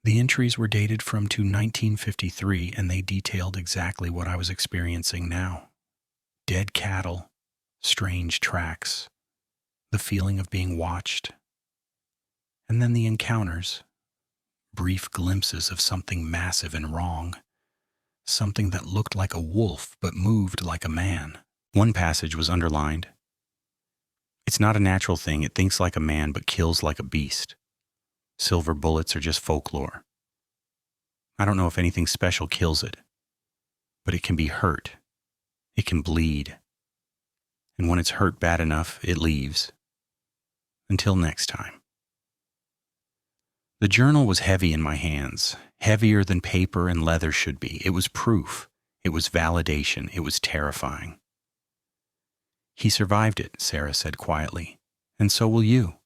Speaker 1: The entries were dated from to 1953, and they detailed exactly what I was experiencing now. Dead cattle, strange tracks, the feeling of being watched, and then the encounters, brief glimpses of something massive and wrong, something that looked like a wolf but moved like a man. One passage was underlined. "It's not a natural thing. It thinks like a man but kills like a beast. Silver bullets are just folklore. I don't know if anything special kills it, but it can be hurt. It can bleed. And when it's hurt bad enough, it leaves. Until next time." The journal was heavy in my hands, heavier than paper and leather should be. It was proof. It was validation. It was terrifying. "He survived it," Sarah said quietly, "and so will you.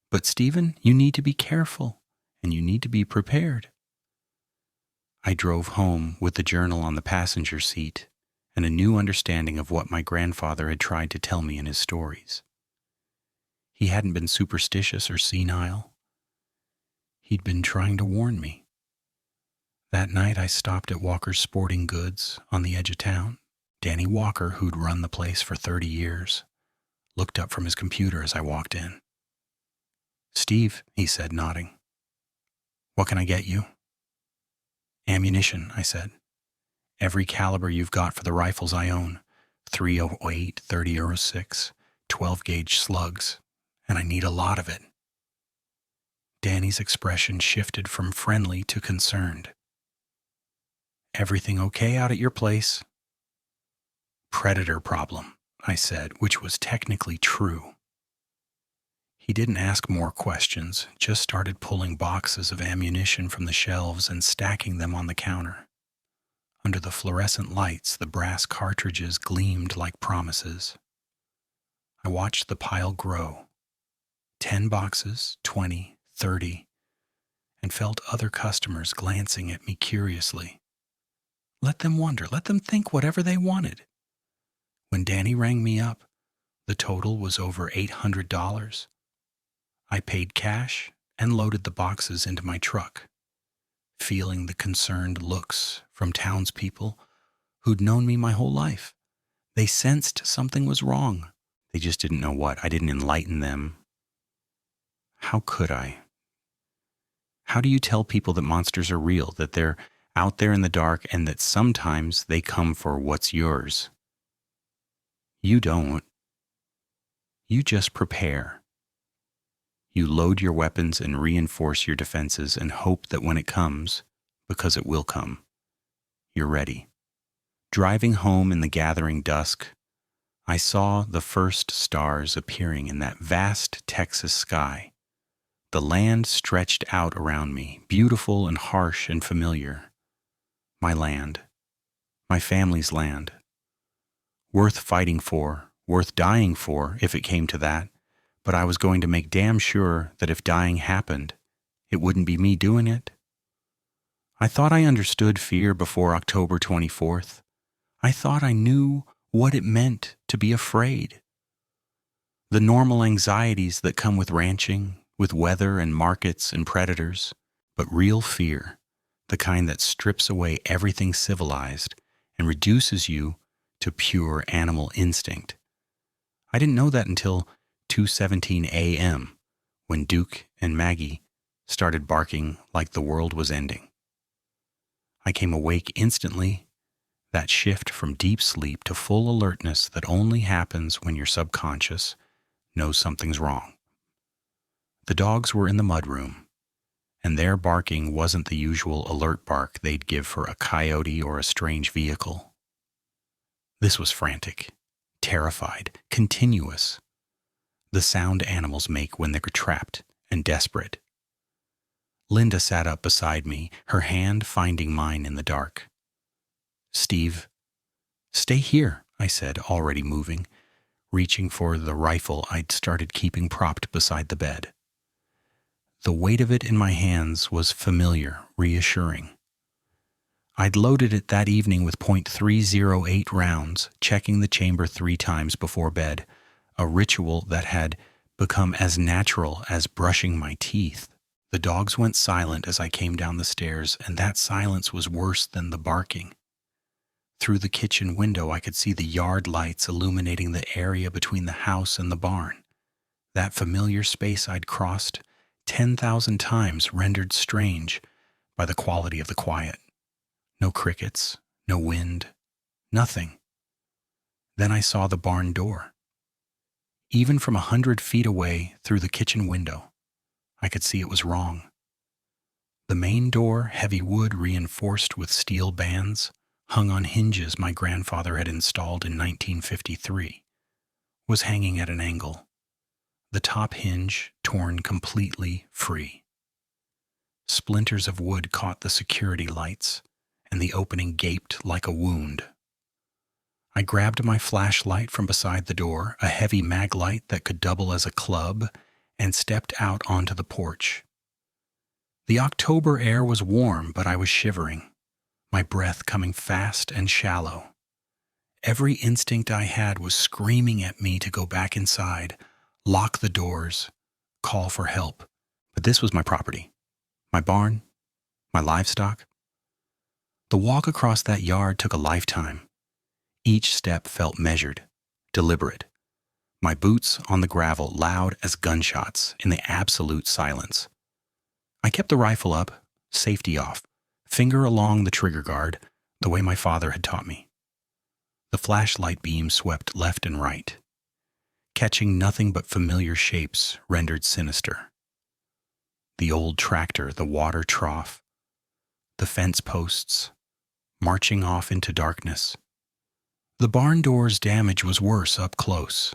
Speaker 1: But Stephen, you need to be careful, and you need to be prepared." I drove home with the journal on the passenger seat and a new understanding of what my grandfather had tried to tell me in his stories. He hadn't been superstitious or senile. He'd been trying to warn me. That night I stopped at Walker's Sporting Goods on the edge of town. Danny Walker, who'd run the place for 30 years, looked up from his computer as I walked in. "Steve," he said, nodding. What can I get you? Ammunition, I said. Every caliber you've got for the rifles I own. 308, 30-06, 12-gauge slugs, and I need a lot of it. Danny's expression shifted from friendly to concerned. Everything okay out at your place? Predator problem, I said, which was technically true. He didn't ask more questions, just started pulling boxes of ammunition from the shelves and stacking them on the counter. Under the fluorescent lights, the brass cartridges gleamed like promises. I watched the pile grow. 10 boxes, 20, 30, and felt other customers glancing at me curiously. Let them wonder, let them think whatever they wanted. When Danny rang me up, the total was over $800. I paid cash and loaded the boxes into my truck, feeling the concerned looks from townspeople who'd known me my whole life. They sensed something was wrong. They just didn't know what. I didn't enlighten them. How could I? How do you tell people that monsters are real, that they're out there in the dark, and that sometimes they come for what's yours? You don't. You just prepare. You load your weapons and reinforce your defenses and hope that when it comes, because it will come, you're ready. Driving home in the gathering dusk, I saw the first stars appearing in that vast Texas sky. The land stretched out around me, beautiful and harsh and familiar. My land, my family's land. Worth fighting for, worth dying for if it came to that, but I was going to make damn sure that if dying happened, it wouldn't be me doing it. I thought I understood fear before October 24th. I thought I knew what it meant to be afraid. The normal anxieties that come with ranching, with weather and markets and predators, but real fear, the kind that strips away everything civilized and reduces you to pure animal instinct. I didn't know that until 2:17 a.m. when Duke and Maggie started barking like the world was ending. I came awake instantly, that shift from deep sleep to full alertness that only happens when your subconscious knows something's wrong. The dogs were in the mudroom, and their barking wasn't the usual alert bark they'd give for a coyote or a strange vehicle. This was frantic, terrified, continuous. The sound animals make when they're trapped and desperate. Linda sat up beside me, her hand finding mine in the dark. Steve, stay here, I said, already moving, reaching for the rifle I'd started keeping propped beside the bed. The weight of it in my hands was familiar, reassuring. I'd loaded it that evening with .308 rounds, checking the chamber 3 times before bed, a ritual that had become as natural as brushing my teeth. The dogs went silent as I came down the stairs, and that silence was worse than the barking. Through the kitchen window, I could see the yard lights illuminating the area between the house and the barn. That familiar space I'd crossed 10,000 times, rendered strange by the quality of the quiet. No crickets, no wind, nothing. Then I saw the barn door. Even from 100 feet away through the kitchen window, I could see it was wrong. The main door, heavy wood reinforced with steel bands, hung on hinges my grandfather had installed in 1953, was hanging at an angle, the top hinge torn completely free. Splinters of wood caught the security lights, and the opening gaped like a wound. I grabbed my flashlight from beside the door, a heavy mag light that could double as a club, and stepped out onto the porch. The October air was warm, but I was shivering, my breath coming fast and shallow. Every instinct I had was screaming at me to go back inside, lock the doors, call for help. But this was my property, my barn, my livestock. The walk across that yard took a lifetime. Each step felt measured, deliberate. My boots on the gravel loud as gunshots in the absolute silence. I kept the rifle up, safety off, finger along the trigger guard, the way my father had taught me. The flashlight beam swept left and right, catching nothing but familiar shapes rendered sinister. The old tractor, the water trough, the fence posts, marching off into darkness. The barn door's damage was worse up close.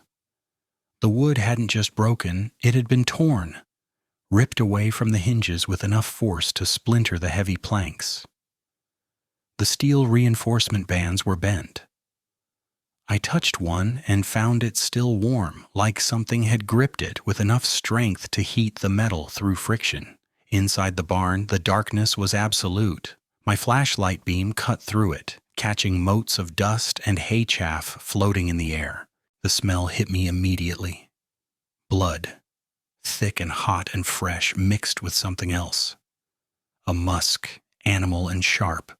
Speaker 1: The wood hadn't just broken, it had been torn, ripped away from the hinges with enough force to splinter the heavy planks. The steel reinforcement bands were bent. I touched one and found it still warm, like something had gripped it with enough strength to heat the metal through friction. Inside the barn, the darkness was absolute. My flashlight beam cut through it, catching motes of dust and hay chaff floating in the air. The smell hit me immediately. Blood, thick and hot and fresh, mixed with something else. A musk, animal and sharp,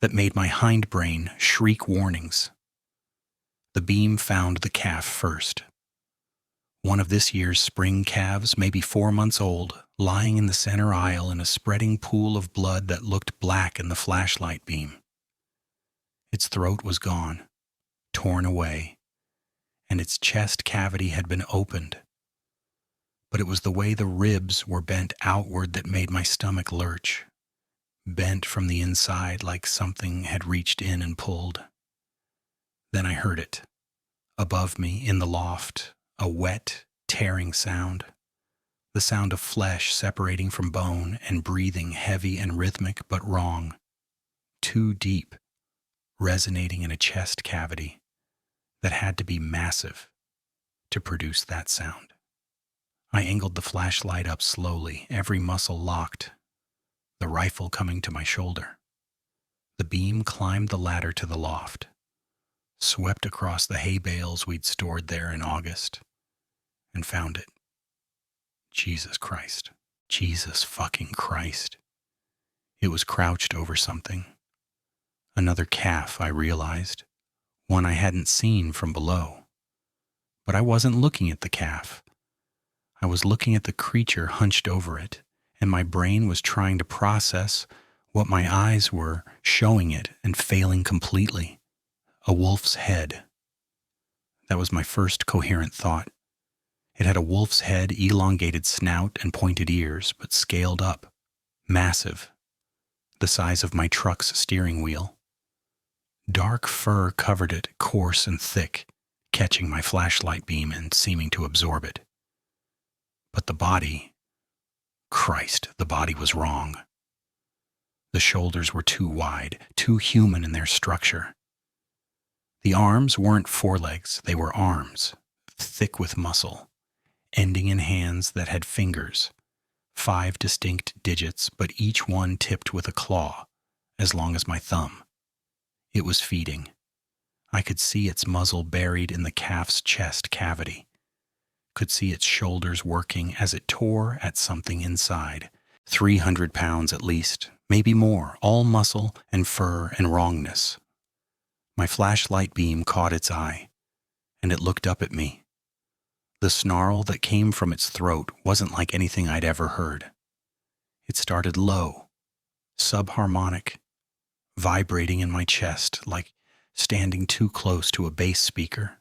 Speaker 1: that made my hindbrain shriek warnings. The beam found the calf first. One of this year's spring calves, maybe 4 months old, lying in the center aisle in a spreading pool of blood that looked black in the flashlight beam. Its throat was gone, torn away, and its chest cavity had been opened. But it was the way the ribs were bent outward that made my stomach lurch, bent from the inside like something had reached in and pulled. Then I heard it, above me in the loft, a wet, tearing sound, the sound of flesh separating from bone and breathing heavy and rhythmic but wrong, too deep, resonating in a chest cavity that had to be massive to produce that sound. I angled the flashlight up slowly, every muscle locked, the rifle coming to my shoulder. The beam climbed the ladder to the loft, swept across the hay bales we'd stored there in August, and found it. Jesus Christ. Jesus fucking Christ. It was crouched over something. Another calf, I realized, one I hadn't seen from below. But I wasn't looking at the calf. I was looking at the creature hunched over it, and my brain was trying to process what my eyes were showing it and failing completely. A wolf's head. That was my first coherent thought. It had a wolf's head, elongated snout and pointed ears, but scaled up, massive, the size of my truck's steering wheel. Dark fur covered it, coarse and thick, catching my flashlight beam and seeming to absorb it. But the body, Christ, the body was wrong. The shoulders were too wide, too human in their structure. The arms weren't forelegs, they were arms, thick with muscle, ending in hands that had fingers, 5 distinct digits, but each one tipped with a claw, as long as my thumb. It was feeding. I could see its muzzle buried in the calf's chest cavity, could see its shoulders working as it tore at something inside. 300 pounds at least, maybe more, all muscle and fur and wrongness. My flashlight beam caught its eye, and it looked up at me. The snarl that came from its throat wasn't like anything I'd ever heard. It started low, subharmonic, vibrating in my chest like standing too close to a bass speaker,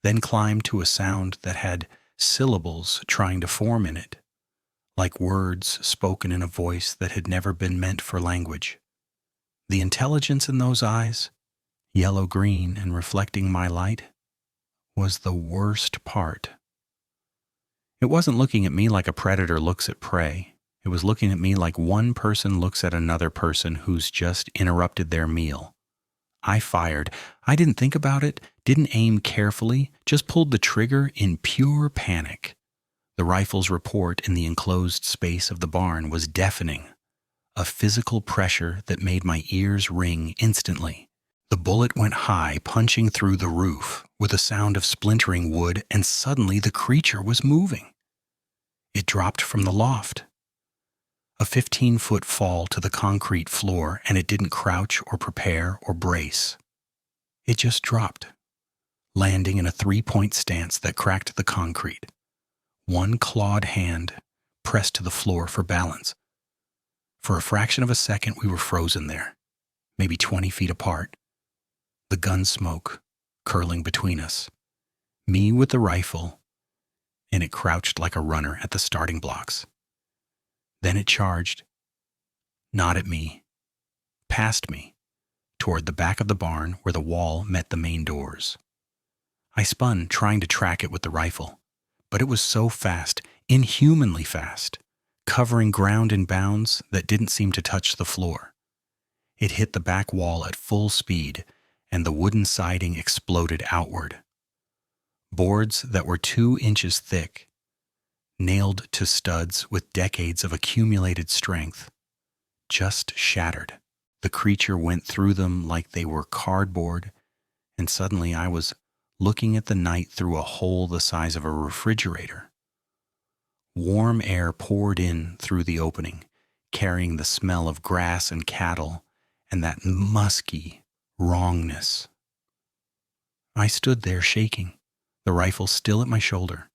Speaker 1: then climbed to a sound that had syllables trying to form in it, like words spoken in a voice that had never been meant for language. The intelligence in those eyes, yellow-green and reflecting my light, was the worst part. It wasn't looking at me like a predator looks at prey. It was looking at me like one person looks at another person who's just interrupted their meal. I fired. I didn't think about it, didn't aim carefully, just pulled the trigger in pure panic. The rifle's report in the enclosed space of the barn was deafening, a physical pressure that made my ears ring instantly. The bullet went high, punching through the roof, with a sound of splintering wood, and suddenly the creature was moving. It dropped from the loft. A 15-foot fall to the concrete floor, and it didn't crouch or prepare or brace. It just dropped, landing in a 3-point stance that cracked the concrete. One clawed hand pressed to the floor for balance. For a fraction of a second, we were frozen there, maybe 20 feet apart, the gun smoke curling between us, me with the rifle, and it crouched like a runner at the starting blocks. Then it charged, not at me, past me, toward the back of the barn where the wall met the main doors. I spun, trying to track it with the rifle, but it was so fast, inhumanly fast, covering ground in bounds that didn't seem to touch the floor. It hit the back wall at full speed, and the wooden siding exploded outward. Boards that were 2 inches thick, nailed to studs with decades of accumulated strength, just shattered. The creature went through them like they were cardboard, and suddenly I was looking at the night through a hole the size of a refrigerator. Warm air poured in through the opening, carrying the smell of grass and cattle and that musky wrongness. I stood there shaking, the rifle still at my shoulder,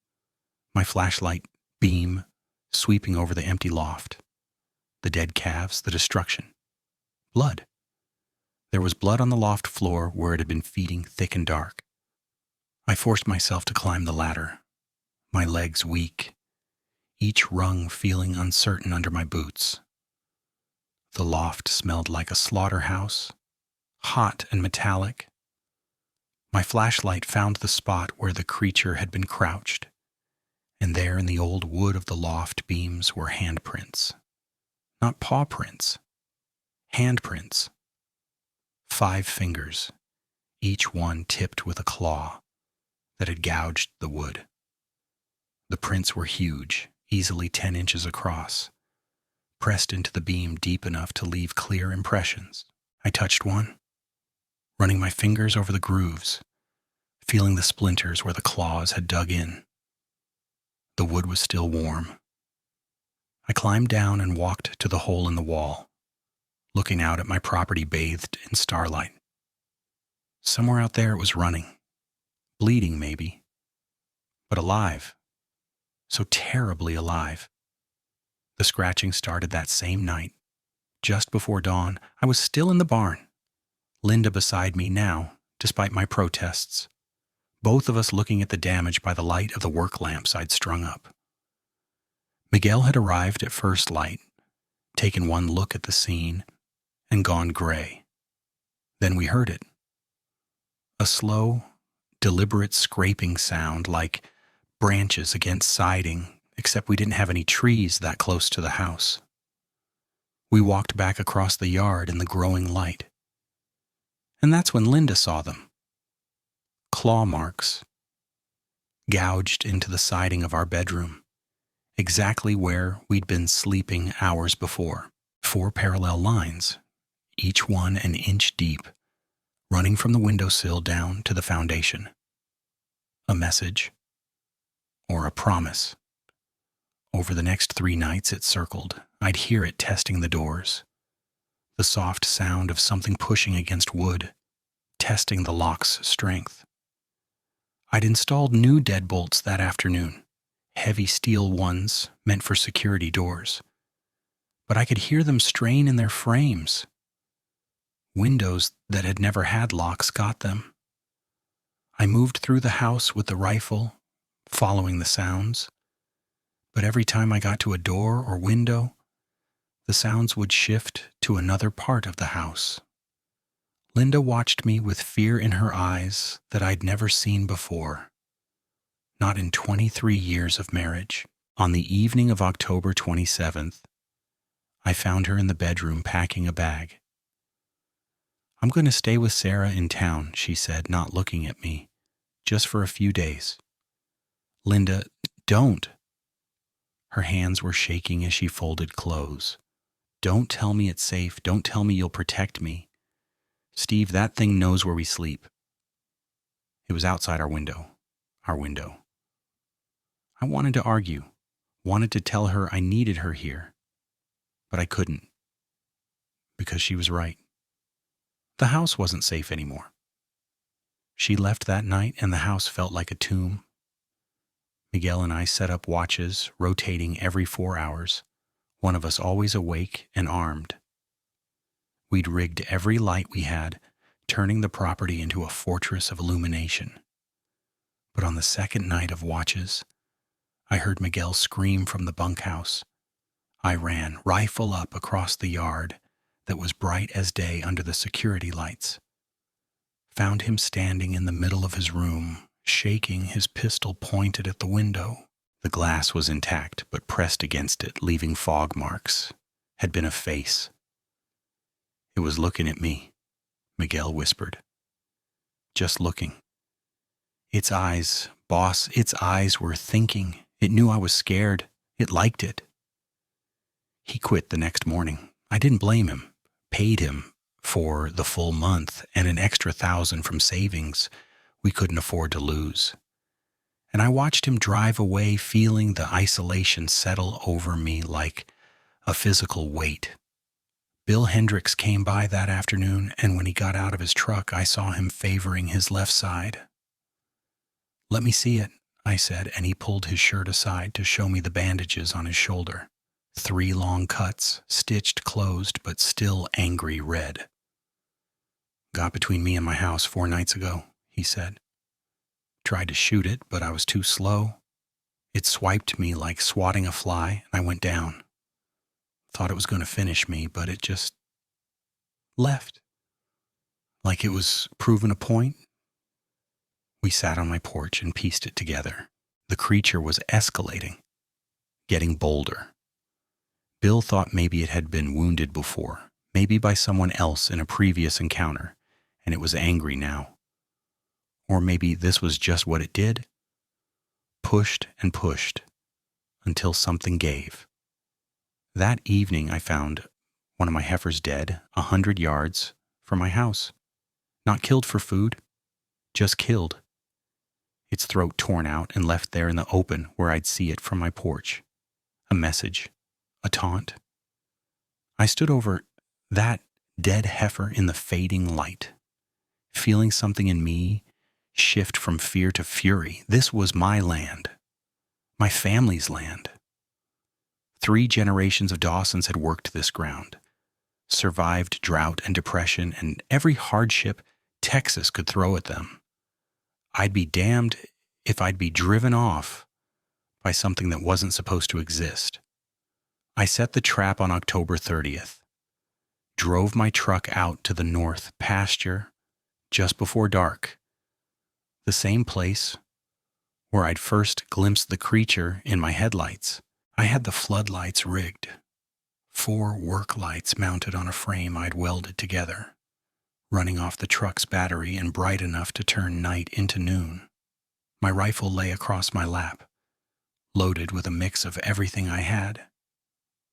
Speaker 1: my flashlight beam sweeping over the empty loft, the dead calves, the destruction. Blood. There was blood on the loft floor where it had been feeding thick and dark. I forced myself to climb the ladder, my legs weak, each rung feeling uncertain under my boots. The loft smelled like a slaughterhouse, hot and metallic. My flashlight found the spot where the creature had been crouched, and there in the old wood of the loft beams were handprints. Not paw prints, handprints. 5 fingers, each one tipped with a claw that had gouged the wood. The prints were huge, easily 10 inches across, pressed into the beam deep enough to leave clear impressions. I touched one, running my fingers over the grooves, feeling the splinters where the claws had dug in. The wood was still warm. I climbed down and walked to the hole in the wall, looking out at my property bathed in starlight. Somewhere out there it was running, bleeding maybe, but alive, so terribly alive. The scratching started that same night. Just before dawn, I was still in the barn, Linda beside me now, despite my protests, both of us looking at the damage by the light of the work lamps I'd strung up. Miguel had arrived at first light, taken one look at the scene, and gone gray. Then we heard it. A slow, deliberate scraping sound like branches against siding, except we didn't have any trees that close to the house. We walked back across the yard in the growing light. And that's when Linda saw them. Claw marks, gouged into the siding of our bedroom, exactly where we'd been sleeping hours before. 4 parallel lines, each one an inch deep, running from the windowsill down to the foundation. A message, or a promise. Over the next 3 nights it circled. I'd hear it testing the doors. The soft sound of something pushing against wood, testing the lock's strength. I'd installed new deadbolts that afternoon, heavy steel ones meant for security doors. But I could hear them strain in their frames. Windows that had never had locks got them. I moved through the house with the rifle, following the sounds. But every time I got to a door or window, the sounds would shift to another part of the house. Linda watched me with fear in her eyes that I'd never seen before. Not in 23 years of marriage. On the evening of October 27th, I found her in the bedroom packing a bag. "I'm going to stay with Sarah in town," she said, not looking at me, "just for a few days." "Linda, don't." Her hands were shaking as she folded clothes. "Don't tell me it's safe. Don't tell me you'll protect me. Steve, that thing knows where we sleep." It was outside our window. Our window. I wanted to argue, wanted to tell her I needed her here, but I couldn't, because she was right. The house wasn't safe anymore. She left that night and the house felt like a tomb. Miguel and I set up watches, rotating every 4 hours, one of us always awake and armed. We'd rigged every light we had, turning the property into a fortress of illumination. But on the second night of watches, I heard Miguel scream from the bunkhouse. I ran, rifle up, across the yard that was bright as day under the security lights. Found him standing in the middle of his room, shaking, his pistol pointed at the window. The glass was intact, but pressed against it, leaving fog marks. Had been a face. It was looking at me, Miguel whispered. Just looking. Its eyes, boss, its eyes were thinking. It knew I was scared. It liked it. He quit the next morning. I didn't blame him. Paid him for the full month and an extra 1,000 from savings we couldn't afford to lose. And I watched him drive away, feeling the isolation settle over me like a physical weight. Bill Hendricks came by that afternoon, and when he got out of his truck, I saw him favoring his left side. "Let me see it," I said, and he pulled his shirt aside to show me the bandages on his shoulder. 3 long cuts, stitched closed, but still angry red. "Got between me and my house 4 nights ago," he said. "Tried to shoot it, but I was too slow. It swiped me like swatting a fly, and I went down. Thought it was going to finish me, but it just left. Like it was proving a point." We sat on my porch and pieced it together. The creature was escalating, getting bolder. Bill thought maybe it had been wounded before, maybe by someone else in a previous encounter, and it was angry now. Or maybe this was just what it did. Pushed and pushed until something gave. That evening I found one of my heifers dead 100 yards from my house. Not killed for food, just killed. Its throat torn out and left there in the open where I'd see it from my porch. A message, a taunt. I stood over that dead heifer in the fading light, feeling something in me shift from fear to fury. This was my land, my family's land. 3 generations of Dawsons had worked this ground, survived drought and depression and every hardship Texas could throw at them. I'd be damned if I'd be driven off by something that wasn't supposed to exist. I set the trap on October 30th, drove my truck out to the north pasture just before dark, the same place where I'd first glimpsed the creature in my headlights. I had the floodlights rigged, 4 work lights mounted on a frame I'd welded together, running off the truck's battery and bright enough to turn night into noon. My rifle lay across my lap, loaded with a mix of everything I had.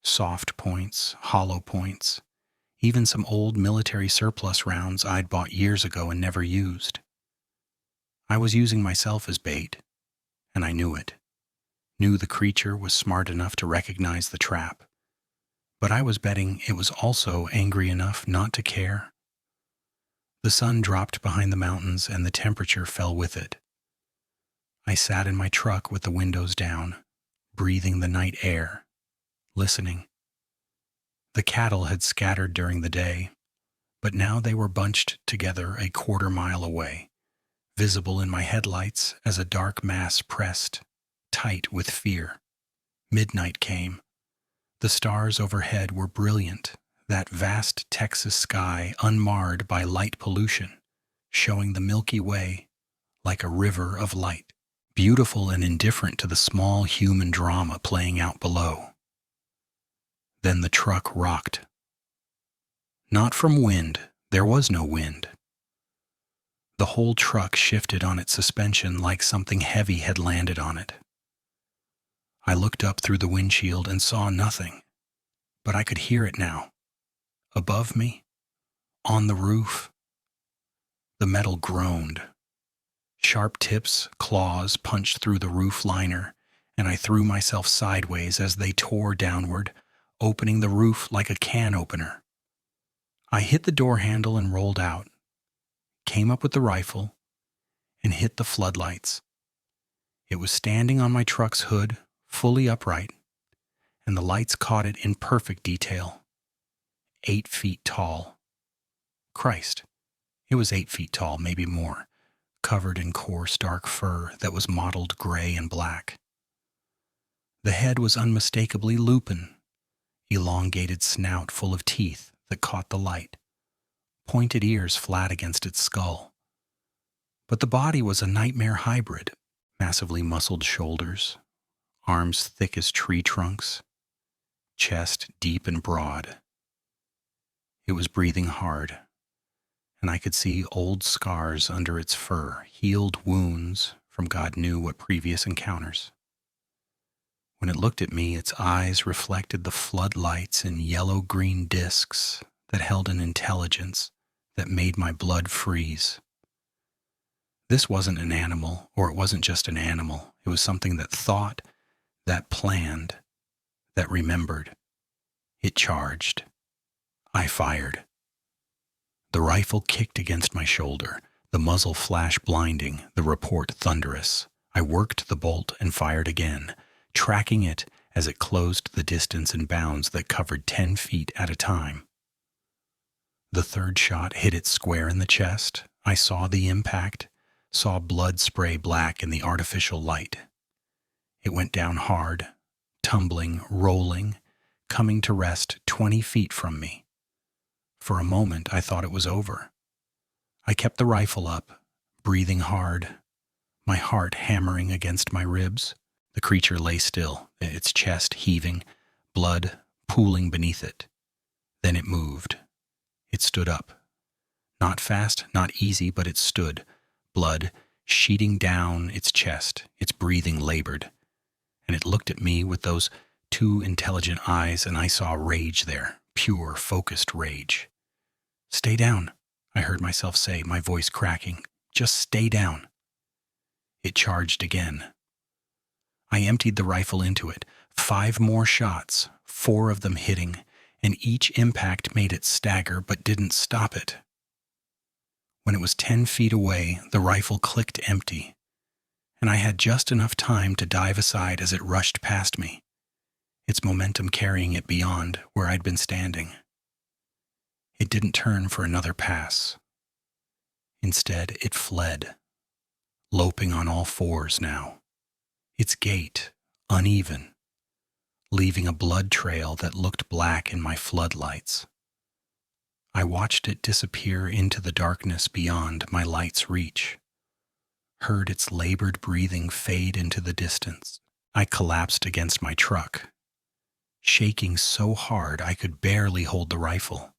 Speaker 1: Soft points, hollow points, even some old military surplus rounds I'd bought years ago and never used. I was using myself as bait, and I knew it. Knew the creature was smart enough to recognize the trap, but I was betting it was also angry enough not to care. The sun dropped behind the mountains and the temperature fell with it. I sat in my truck with the windows down, breathing the night air, listening. The cattle had scattered during the day, but now they were bunched together a 1/4 mile away, visible in my headlights as a dark mass pressed, tight with fear. Midnight came. The stars overhead were brilliant, that vast Texas sky unmarred by light pollution, showing the Milky Way like a river of light, beautiful and indifferent to the small human drama playing out below. Then the truck rocked. Not from wind, there was no wind. The whole truck shifted on its suspension like something heavy had landed on it. I looked up through the windshield and saw nothing, but I could hear it now. Above me, on the roof, the metal groaned. Sharp tips, claws punched through the roof liner, and I threw myself sideways as they tore downward, opening the roof like a can opener. I hit the door handle and rolled out, came up with the rifle, and hit the floodlights. It was standing on my truck's hood, fully upright, and the lights caught it in perfect detail. 8 feet tall. Christ, it was 8 feet tall, maybe more, covered in coarse dark fur that was mottled gray and black. The head was unmistakably lupin, elongated snout full of teeth that caught the light, pointed ears flat against its skull. But the body was a nightmare hybrid, massively muscled shoulders, arms thick as tree trunks, chest deep and broad. It was breathing hard, and I could see old scars under its fur, healed wounds from God knew what previous encounters. When it looked at me, its eyes reflected the floodlights in yellow-green discs that held an intelligence that made my blood freeze. This wasn't an animal, or it wasn't just an animal. It was something that thought, that planned, that remembered. It charged. I fired. The rifle kicked against my shoulder, the muzzle flash blinding, the report thunderous. I worked the bolt and fired again, tracking it as it closed the distance in bounds that covered 10 feet at a time. The third shot hit it square in the chest. I saw the impact, saw blood spray black in the artificial light. It went down hard, tumbling, rolling, coming to rest 20 feet from me. For a moment, I thought it was over. I kept the rifle up, breathing hard, my heart hammering against my ribs. The creature lay still, its chest heaving, blood pooling beneath it. Then it moved. It stood up. Not fast, not easy, but it stood, blood sheeting down its chest, its breathing labored. And it looked at me with those 2 intelligent eyes, and I saw rage there, pure, focused rage. "Stay down," I heard myself say, my voice cracking. "Just stay down." It charged again. I emptied the rifle into it. 5 more shots, 4 of them hitting, and each impact made it stagger but didn't stop it. When it was 10 feet away, the rifle clicked empty, and I had just enough time to dive aside as it rushed past me, its momentum carrying it beyond where I'd been standing. It didn't turn for another pass. Instead, it fled, loping on all 4s now, its gait uneven, leaving a blood trail that looked black in my floodlights. I watched it disappear into the darkness beyond my light's reach, heard its labored breathing fade into the distance. I collapsed against my truck, shaking so hard I could barely hold the rifle.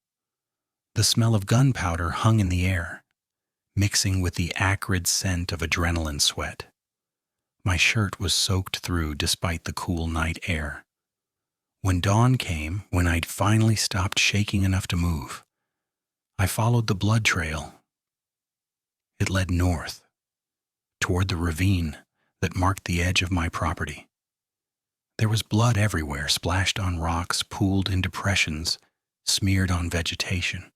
Speaker 1: The smell of gunpowder hung in the air, mixing with the acrid scent of adrenaline sweat. My shirt was soaked through despite the cool night air. When dawn came, when I'd finally stopped shaking enough to move, I followed the blood trail. It led north, toward the ravine that marked the edge of my property. There was blood everywhere, splashed on rocks, pooled in depressions, smeared on vegetation.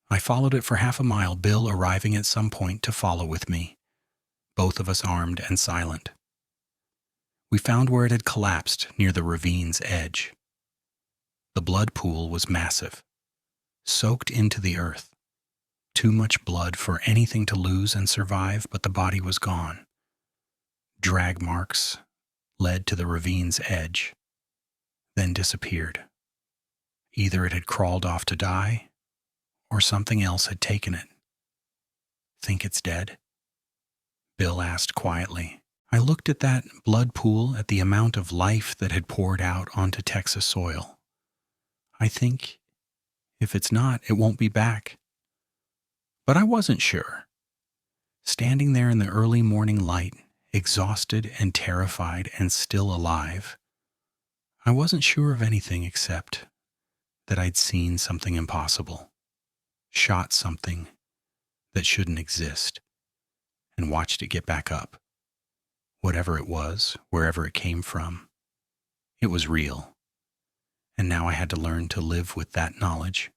Speaker 1: I followed it for half a mile, Bill arriving at some point to follow with me, both of us armed and silent. We found where it had collapsed near the ravine's edge. The blood pool was massive, soaked into the earth. Too much blood for anything to lose and survive, but the body was gone. Drag marks led to the ravine's edge, then disappeared. Either it had crawled off to die, or something else had taken it. "Think it's dead?" Bill asked quietly. I looked at that blood pool, at the amount of life that had poured out onto Texas soil. "I think if it's not, it won't be back." But I wasn't sure. Standing there in the early morning light, exhausted and terrified and still alive, I wasn't sure of anything except that I'd seen something impossible, shot something that shouldn't exist, and watched it get back up. Whatever it was, wherever it came from, it was real. And now I had to learn to live with that knowledge.